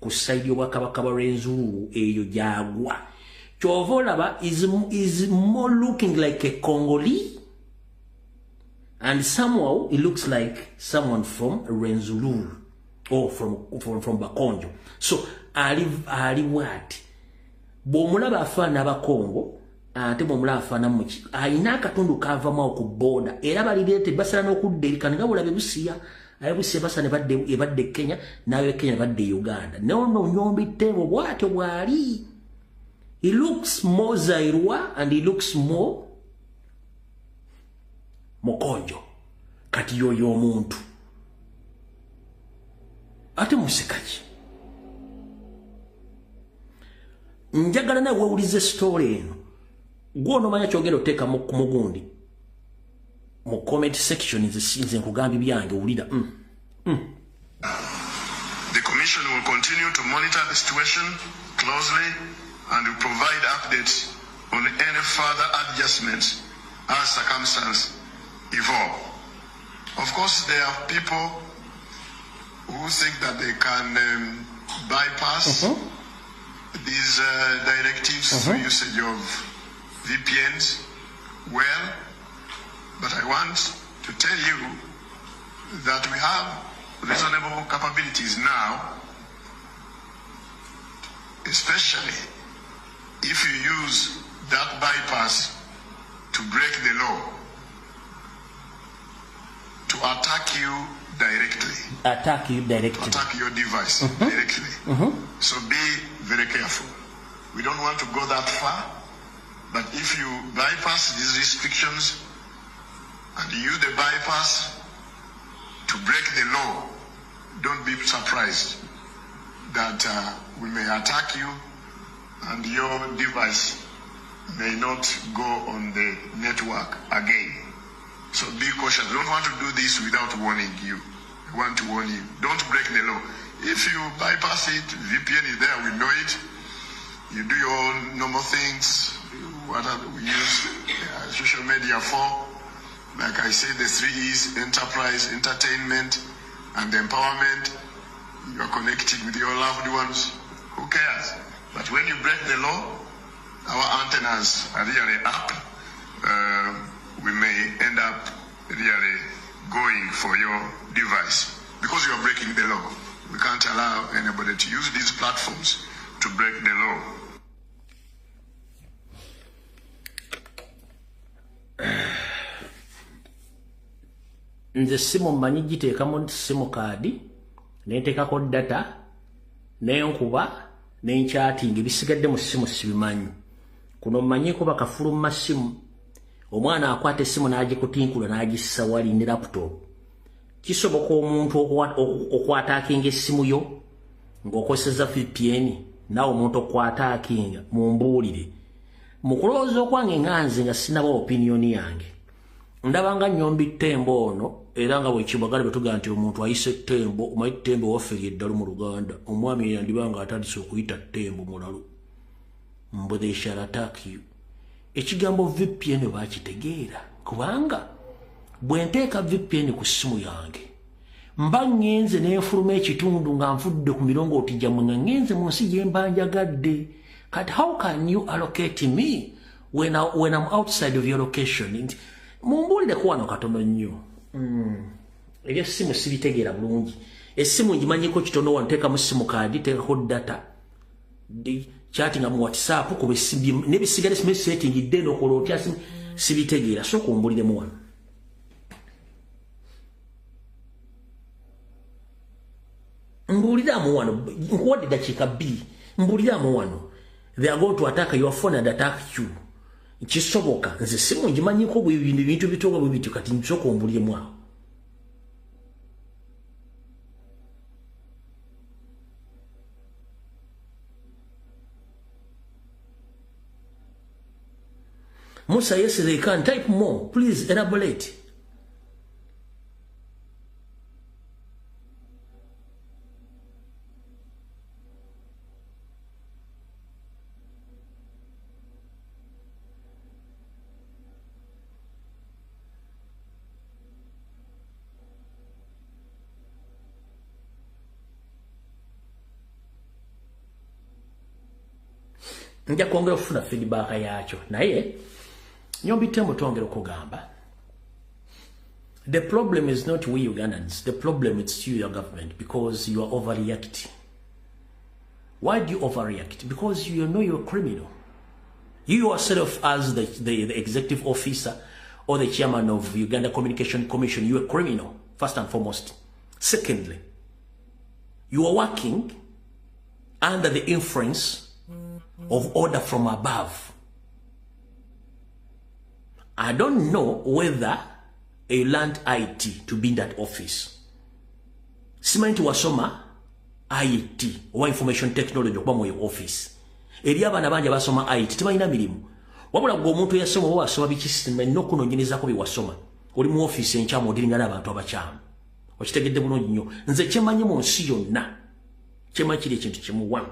ku side y'Obwakabaka bwa Rwenzururu eyo gyagwa. Kyova olaba is more looking like a Congolese, and somehow it looks like someone from Rwenzururu or from Bakonjo. So ali what? Bw'omulaba afaana Abakongo ate bw'omulaba afaana muki ayina akatundu kavamo ku booda era balireete basala n'okudda erikana nga bulabe Busia aye Busia basala ne badde Kenya nawe Kenya badde Uganda. Nono Nnyombi Tembo bw'atyo bw'ali. He looks more Zairwa and he looks more Mokonjo. Kati yoyo omuntu ate musikaki. Njagala nawe wewulize story eno. Gwonomanya kyogera oteeka mu mugundi. Mu comment section nze nkugamba byange wulira. The Commission will continue to monitor the situation closely and will provide updates on any further adjustments as circumstances evolve. Of course, there are people who think that they can bypass these directives through usage of VPNs. Well, but I want to tell you that we have reasonable capabilities now, especially if you use that bypass to break the law, to attack you directly. Attack you directly. Attack your device directly. So be very careful. We don't want to go that far, but if you bypass these restrictions and use the bypass to break the law, don't be surprised that we may attack you and your device may not go on the network again. So be cautious. Don't want to do this without warning you. I want to warn you. Don't break the law. If you bypass it, VPN is there, we know it. You do your normal things, what we use social media for. Like I said, the 3 E's, enterprise, entertainment, and empowerment. You are connected with your loved ones. Who cares? But when you break the law, our antennas are really up. We may end up really going for your device because you are breaking the law. We can't allow anybody to use these platforms to break the law. Nze simu mmanyi giteekamu simu kaadi nenteekako data nenkuba nenchatting ebisigadde mu simu sibimanyi. Kuno mmanyiiko bakafulumma simu omwana akwata essimu n'agikutinkula n'agissa wali ne laptop. Kisoboka omuntu okwataakinga essimu yo ng'okozesa VPN nawe omuntu okwataakinga mumbuulire. Mu kulowooza okwange nganze nga sinaba opinion yange. Ndaba nga Nnyombi Tembo ono era nga bwekibagala betuga nti omuntu ayise Tembo, omanyi Tembo waffe yeddalo mu Luganda. Omwami yandibanga atandise okuyita Tembo mulalo. Mbu they shall attack you. Ekigambo VPN bakitegeera kubanga bwe nteeka VPN ku ssimu yange mba ngenze n'enfuluma ekitundu nga nfudde ku mirongooti gyammwe nga ngenze mu nsi gye mba njagadde. But how can you allocate me when I'm outside of your location? Mumbulire kuwano katono nnyo. Ebyessimu sibitegeera bulungi. Essimu ngimanyiko kitono wanteeka mu simu kadi teekako data. Chatting mu WhatsApp ko nebisigale setting deno ko lotya sibitegeera so kumbulire mu wano. Mbulira mu wano nkuwadde dakiika 2 mbulira mu wano. They are going to attack your phone and attack you. Kisoboka nze simu ngimanyiko bintu bitoga bibiti kati nsoko mbulire mu awo. Musa, yes, they can. Type more. Please elaborate. Nja kwongera kufuna feedback yakyo naye Nyombi Tembo tuongera kugamba. The problem is not we Ugandans. The problem is you, your government, because you are overreacting. Why do you overreact? Because you know you're a criminal. You yourself as the executive officer or the chairman of Uganda Communication Commission, you're a criminal, first and foremost. Secondly, you are working under the influence of order from above. I don't know whether you learned IT to be in that office. Simanyi wasoma IT or information technology okuba mu office. Eri abana banja basoma IT tebalina mirimu. Wabula gwe omuntu yasoma oba wasoma bikisima n'okunoonyerezako bye wasoma. Oli mu office enkyamu odiringa n'abantu abakyamu. Okitegedde bulungi nnyo. Nze kyemanyi mu nsi yonna. Kyemanyi kiri ekintu kimu wamu.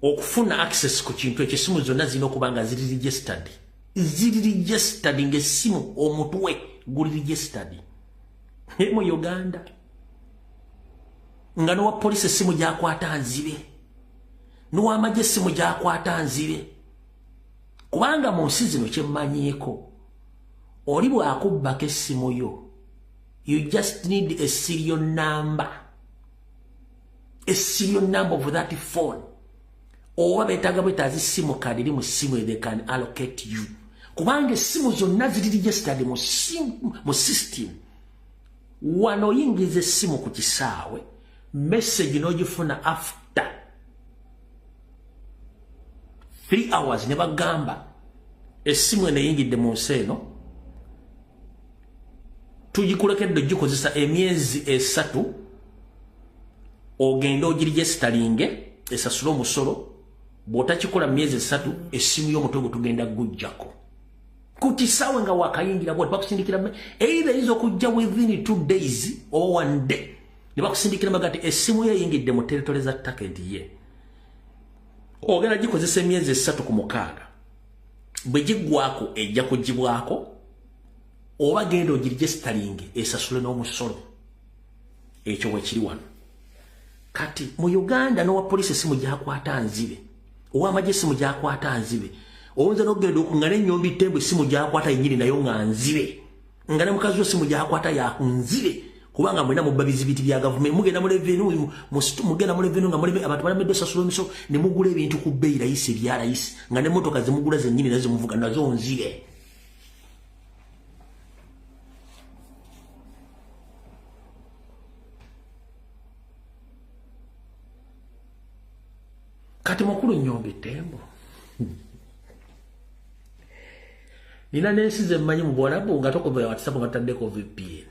Okufuna access ku kintu ekisimu zonna zirina okuba nga ziri registered. Ziri registered ng'essimu omutwe guli registered. Mu Uganda. Nga n'owa police essimu gy'akwata nzibe. N'ow'amagye essimu gy'akwata nzibe. Kubanga mu nsi zino kyemmanyiiko. Oli bw'akubbako essimu yo. You just need a serial number. A serial number of that phone. Owa betaaga bwetaazi essimu kadi eri mu ssimu they can allocate you. Kubanga essimu zonna ziri registered mu system. Wano oyingiza essimu ku kisaawe, message n'ogifuna after 3 hours ne bagamba essimu eno eyingidde mu nsi eno tugikulekedde ogikozesa emyezi 3 ogenda ogiregisteringe esasula omusolo. Bw'otakikola myezi 3 essimu y'omutwe tugenda gujjako. Ku kisaawe nga wakayingira bw'oti bakusindikira either izo kujja within 2 days or 1 day. Ne bakusindikira magati essimu ye eyingidde mu territory za target ye. Ogenda gikozesa emyezi 3 ku mukaaga. Bwe giggwako ejja kugibwako oba genda ogiregisteringe esasule n'omusolo. Ekyo bwe kiri wano. Kati mu Uganda n'owa police essimu gy'akwata nzibe. Ow'amagye essimu gy'akwata nzibe. Oyinza n'okugenda okungana Nyombi Tembo essimu gy'akwata yennyini nayo nga nzibe. Nga ne mukazi we essimu gy'akwata yakunzibe. Kubanga mwena mubba bizibiti bya gavumenti. Mugenda mu revenue, mugenda mu revenue nga mulimu abantu balamedde osasula omusolo ne mugula ebintu ku bbeeyi layisi ebya layisi. Nga n'emmotoka ze mugula zennyini nazo muvuga nazo nzibe. Kati mukulu Nyombi Tembo. Nina nensi ze mmanyi mu Bwarabu nga tokoba WhatsApp nga taddeko VPN.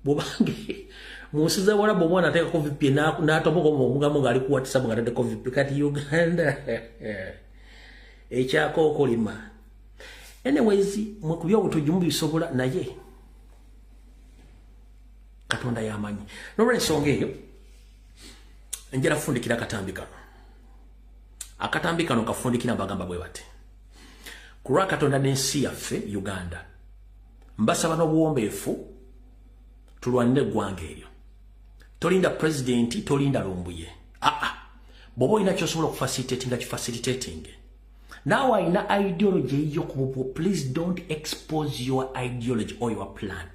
Bubange musiza Bwarabu omwana ateekako VPN n'atoboka omugamo ng'ali ku WhatsApp nga taddeko VPN. Kati Uganda ekyako okolima. Anyways, mu by'obutujumu bisobola naye Katonda y'amanyi. N'olw'ensonga eyo njala kufundikira akatambi kano. Akatambi kano kafundikira bagamba bwe bati. Kulwa Katonda n'ensi yaffe Uganda. Mbasaba n'obuwombeefu tulwanire eggwanga eryo. Tolinda president, tolinda Lumbuye. bobo ina chosobola kufacilitating nga kifacilitating. Now I na ideology yokubo, please don't expose your ideology or your plan.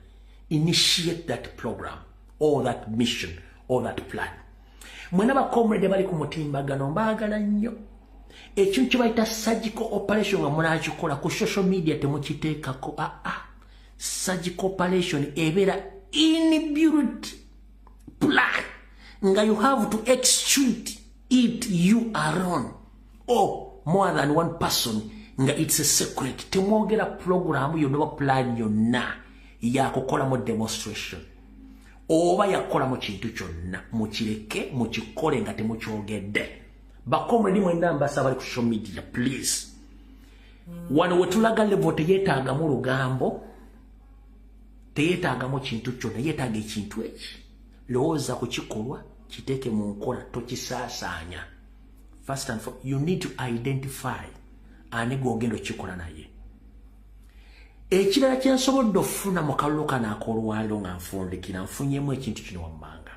Initiate that program or that mission or that plan. Mwena ba comrade bali ku mutimbagano mbagala nnyo. Ekintu kibayita surgical operation nga munakikola ku social media temukiteekako. Surgical operation ebera inbuilt plan nga you have to execute it you alone or more than one person nga it's a secret. Temwogera program yonna plan yonna yakukola mu demonstration oba yakola mu kintu kyonna mukireke mukikole nga temukyogedde. Bakomredi mwenda mbasa bali ku social media please. Wano wetulaga level teyetaaga mu lugambo, teyetaaga mu kintu kyonna, yetaaga ekintu eki. Lowooza ku kikolwa kiteeke mu nkola tokisaasaanya. First and foremost, you need to identify ani gwogenda okikola naye. Ekirala kye nsobodde okufuna mu kalulu kano ak'olwaliro nga nfundikira nfunyemu ekintu kino wammanga.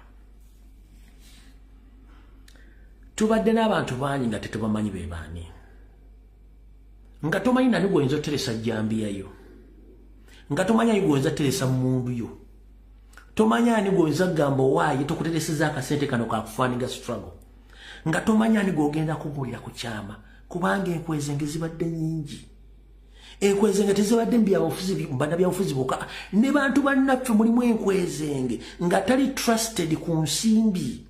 Tubadde n'abantu bangi nga tetubamanyi be baani. Nga tomanyi nani gwoyinza oteresa jambiyayo. Nga tomanyi ani gwoyinza teresa mundu yo. Tomanyi ani gwoyinza gamba owaaye tokutereseza akasente kano kakufaaniga struggle. Nga tomanyi ani gwogenda kubuulira ku kyama kubanga enkwezenge zibadde nnyingi. Enkwezenge tezibadde mbana byabufuzi bokka ne bantu bannaffe mulimu enkwezenge nga tali trusted ku nsimbi.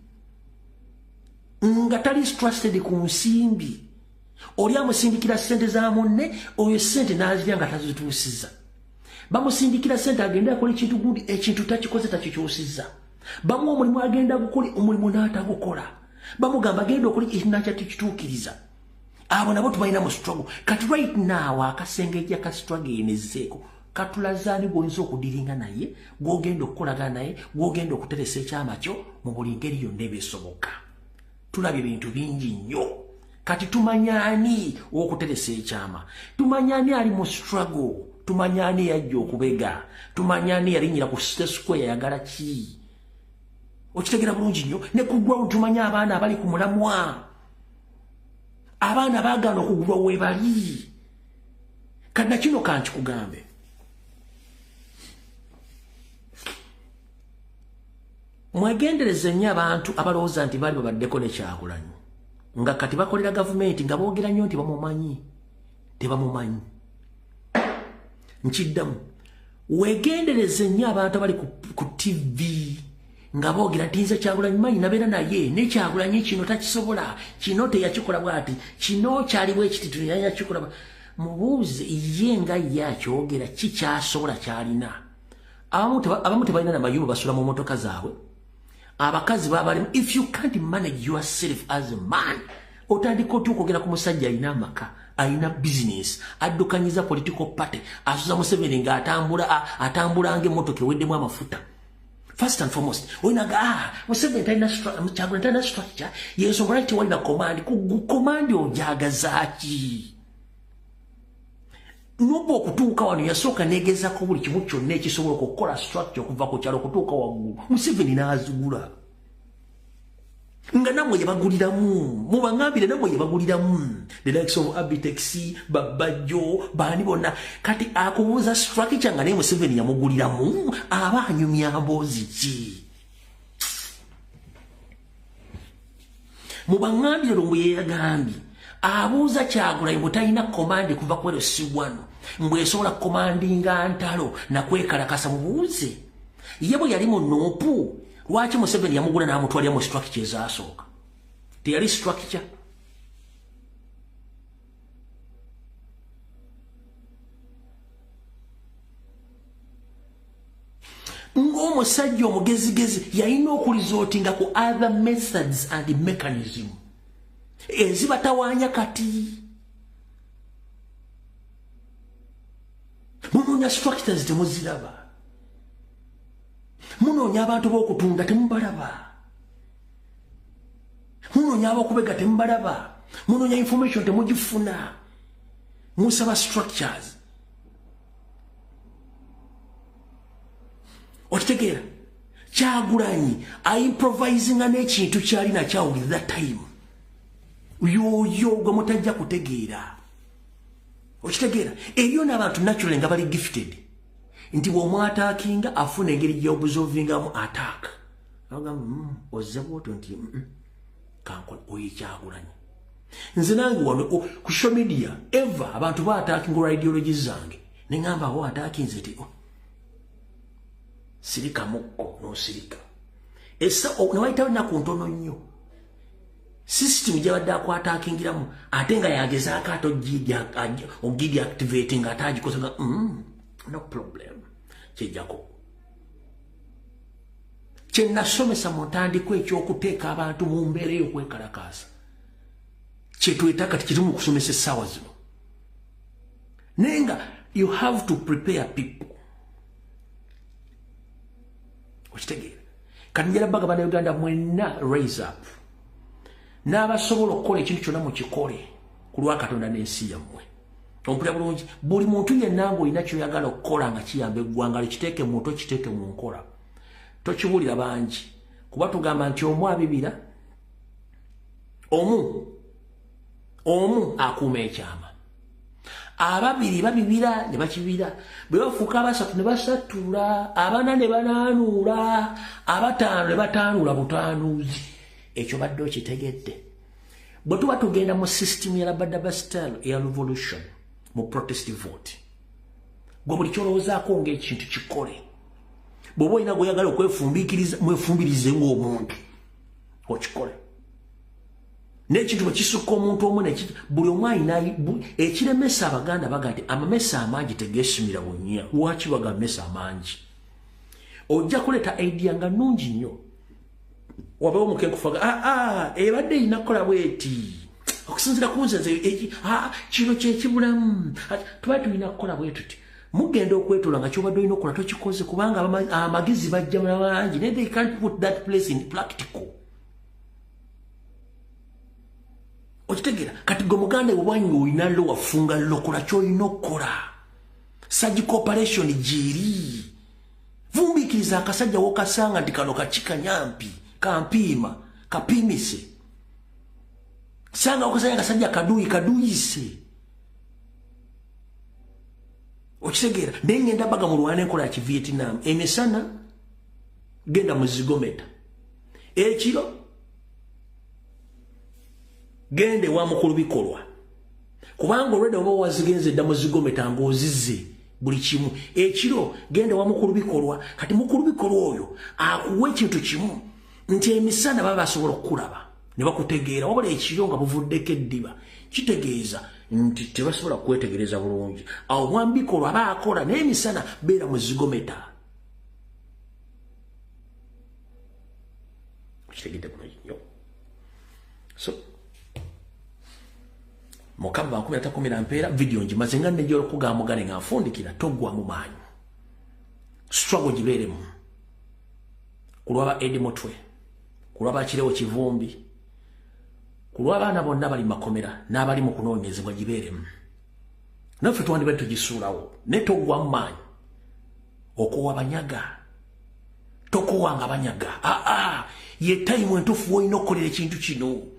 Nga tali trusted ku nsimbi. Oli amusindikira ssente za munne, oyo ssente n'azirya nga tazituusiza. Bamusindikira ssente agenda akola ekintu gundi, ekintu takikoze takikyusiza. Bamuwa omulimu agenda gukola, omulimu n'atagukola. Bamugamba agenda okola ekintu nakyakituukiriza. Abo nabo tubalina mu struggle. Kati right now akasengejja ka struggle enezeeko katulazaani gw'oyinza okudiringa naye, gw'ogenda okukolagana naye, gw'ogenda okuteresa ekyama kyo mu buli ngeri yonna ebeesoboka. Tulabye ebintu bingi nnyo. Kati tumanyani okuteresa ekyama. Tumanyani ali mu struggle. Tumanyani yajja okubega. Tumanyani yalinyira ku square yayagala ki. Okitegera bulungi nnyo. Ne ku ground tumanya abaana abali ku mulamwa. Abaana baagala okugulwa we bali. Kadda kino kankikugambe. Mwegendereze nnyo abantu abalowooza nti baali babaddeko ne Kyagulanyi. Nga kati bakolera gavumenti nga boogera nnyo nti bamumanyi. Tebamumanyi. Nkiddamu. Wegendereze nnyo abantu abali ku TV nga boogera nti nze Kyagulanyi manyi nabeera naye ne Kyagulanyi kino takisobola, kino teyakikola bw'ati, kino kyali bw'ekiti teyakikola. Mubuuze ye nga ye akyogera kikyasobola kyalina. Abamu tebalina n'amayumba basula mu motoka zaabwe. Abakazi babalimu. If you can't manage yourself as a man, otandika otya okwogera ku musajja alina amaka, alina business, addukanyiza political party, asuza Museveni nga atambula ng'emmotoka eweddemu amafuta. First and foremost, oinaga Museveni talina Kyagulanyi talina structure, y'ensonga lwaki tewalina command. Command ojagaza ki? Nobo okutuuka wano yasooka neegezako buli kimu kyonna ekisobola okukola structure okuva ku kyalo okutuuka waggulu. Museveni n'azigula. Nga namwe yebaguliramu. Mubangambire namwe yebaguliramu. The likes of Abitex, Babajjo, baani bonna. Kati akubuuza structure nga naye Museveni yamuguliramu. Aba anyumya mboozi ki? Mubangambire lumbu yeyagambye. Abuuza Kyagulanyi bwe talina komandi kuva ku LC1 mbwesobola komandinga ntalo nakwekalakasa mubuuze. Ye bwe yali mu Nuupu lwaki Museveni yamugula n'amutwalira mu structure ezasooka? Teyali structure. Ng'omusajja omugezigezi yalina okulizootinga ku other methods and mechanism ezibatawaanya kati. Munoonya structures temuziraba. Munoonya abantu b'okutunda temubalaba. Munoonya ab'okubega temubalaba. Munoonya information temugifuna. Musaba structures. Okitegeera? Kyagulanyi improvising n'ekintu kyali nakyawulira that time. yoyo gwe mutajja kutegeera okitegeera eriyo n'abantu naturally nga bali gifted nti bw'omwataakinga afuna engeri gy'obuzovingamu attack ozze bwotyo nti kankola oyo Kyagulanyi nze nange wano ku social media eva abantu baataakinga ideology zange ne ngamba awo ataakinze ti sirika mukko n'osirika essa newayitawo ennaku ntono nnyo system gyabadde akwataakingiramu ate nga yagezaako ate ogidi activate nga ate agikosaga no problem kyejjako kye nasomesa mu ntandiko ekyokuteeka abantu mu mbeera ey'okwekalakaasa kye tweta kati kiri mu kusomesa essaawa zino naye nga you have to prepare people okitegeera kati njala baga bannayuganda mwenna raise up n'abasobola okukola ekintu kyonna mukikole ku lwa Katonda n'ensi yammwe ompulira bulungi buli muntu yenna ng'olina kyoyagala okukola nga kiyamba eggwanga likiteeke mu nto kiteeke mu nkola tokibuulira bangi kuba tugamba nti omu abibira omu akuuma ekyama ababiri babibira ne bakibira bwe bafuuka abasatu ne basatula abana ne banaanuula abataano ne bataanuula butaanuuzi ekyo badde okitegedde bwe tuba tugenda mu system ya Rabadaba style eya revolution mu protest vote gwe buli kyolowoozaako ng'ekintu kikole bw'oba olina gweyagala mwefumbirize ng'omuntu okikole n'ekintu bwe kisukka omuntu omu buli omu alina ekiremesa Abaganda baga nti amamesa amangi tegeesimira bunnya lwaki baga amamesa amangi ojja kuleeta idea nga nnungi nnyo wabawo mukenkufaga ebadde erina kukola bweti okusinzira ku nze kino kyekibulamu tuba tulina kukola bwe tuti mugenda okwetoola nga kyobadde olina okukola tokikoze kubanga amagezi bajja bangi naye they can't put that place in practical okitegeera kati gwe muganda ewanyu olina lo wafunga lokola kyolina okukola surgical operation gyeri vumbikiriza akasajja wokasanga nti kano kakikanyampi kampiima kapiimise sanga okasajja akasajja kaduyise okitegeera naye ngenda baga mu lwana enkola ya kivietnam emisana genda mu zigometa ekiro gende wa mukulu bikolwa kubanga olwedde oba wazigenze dda mu zigometa ng'ozize buli kimu ekiro gende wa mukulu bikolwa kati mukulu bikolwa oyo akuwa ekintu kimu nti emisana baba basobola okukulaba ne bakutegeera wabula ekiro nga buvuddeko eddiba kitegeeza nti tebasobola kwetegereza bulungi awo mwambikolwa aba akola naye emisana beera mu zigometa kitegedde bulungi nnyo so mukama 13 mpeera video njimaze nga nejjo okugamba mugane nga nfundikira toggwa mu maanyi struggle gibeeremu kulwaba Eddie Mutwe kulwaba Kirewo Kivumbi kulwaba abaana bonna bali makomera n'abali mu kunoonyezebwa gibeeremu naffe twandibadde tugisuulawo ne toggwa mu maanyi okuwa banyaga tokuwanga banyaga ye time entufu olina okukolera ekintu kino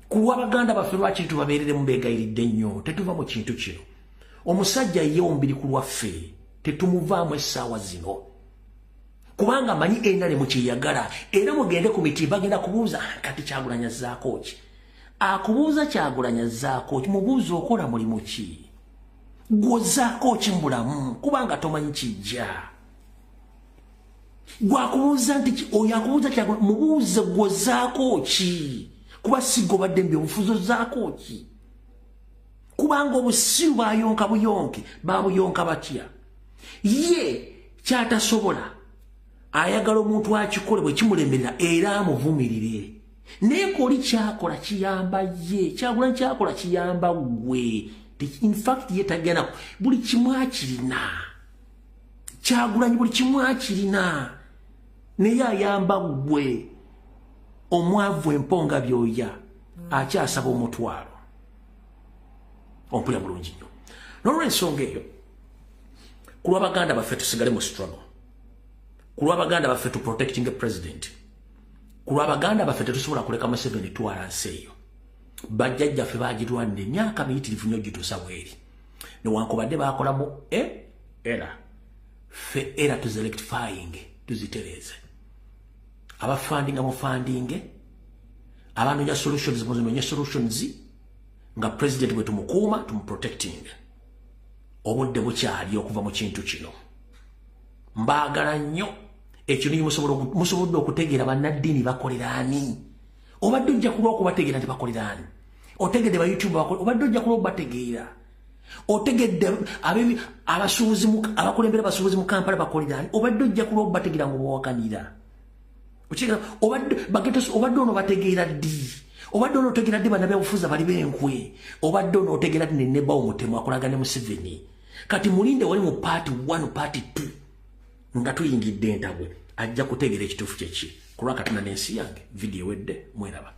kuwa Abaganda baffe lwaki tubabeerere mu beegayiridde nnyo tetuva mu kintu kino omusajja ye omubiri ku lwaffe tetumuvaamu essaawa zino kubanga manyi enale mu kyeyagala era mugende ku miti bagenda kubuuza kati Kyagulanyi azzaako ki akubuuza Kyagulanyi azzaako ki mubuuza okola mulimu ki gwozzaako ki mu bulamu kubanga tomanyi kijja gwakubuuza nti oyo akubuuza Kyagulanyi mubuuze gwozzaako ki kuba sigobadde mbi obufuzo zaako ki kubanga obusiru bayonka buyonke babuyonka batya ye kyatasobola ayagala omuntu akikole bwe kimulemerera era amuvumirire naye koli kyakola kiyamba ye Kyagulanyi kyakola kiyamba gwe in fact ye tagenda buli kimu akirina Kyagulanyi buli kimu akirina naye ayamba gwe omwavu emponga byoya akyasaba omutwalo ompulira bulungi nnyo n'olw'ensonga eyo ku lw'Abaganda baffe tusigale mu struggle ku lw'Abaganda baffe tu protecting a president ku lw'Abaganda baffe tetusobola kuleka Museveni twala nsi eyo bajjajjaffe bagirwanira emyaka miyitirivu nnyo gituusa bweri newankubadde bakolamu era fe era tuzerectifying tuzitereeze abafandinga mufandinge abanoonya solutions muzinoonye solutions nga president bwe tumukuuma tumuprotecting obudde bukyali okuva mu kintu kino mbaagala nnyo ekintu musobodde okutegeera bannaddiini bakolera ani obadde ojja kulwa okubategeera nti bakolera ani otegedde ba YouTube obadde ojja kulwa okubategeera otegedde abasuubuzi abakulembera abasuubuzi mu Kampala bakolera ani obadde ojja kulwa okubategeera mu bwawakanira obadde ono bategeera ddi obadde ono otegeera ddi bannabyabufuzi bali b'enkwe obadde ono otegeera ddi neneba omutemu akolaga ne Museveni kati mulinde wali mu party 1 party 2 nga tuyingidde entabwe ajja kutegeera ekituufu kyeki kulwa Katonda n'ensi yange video wedde mweraba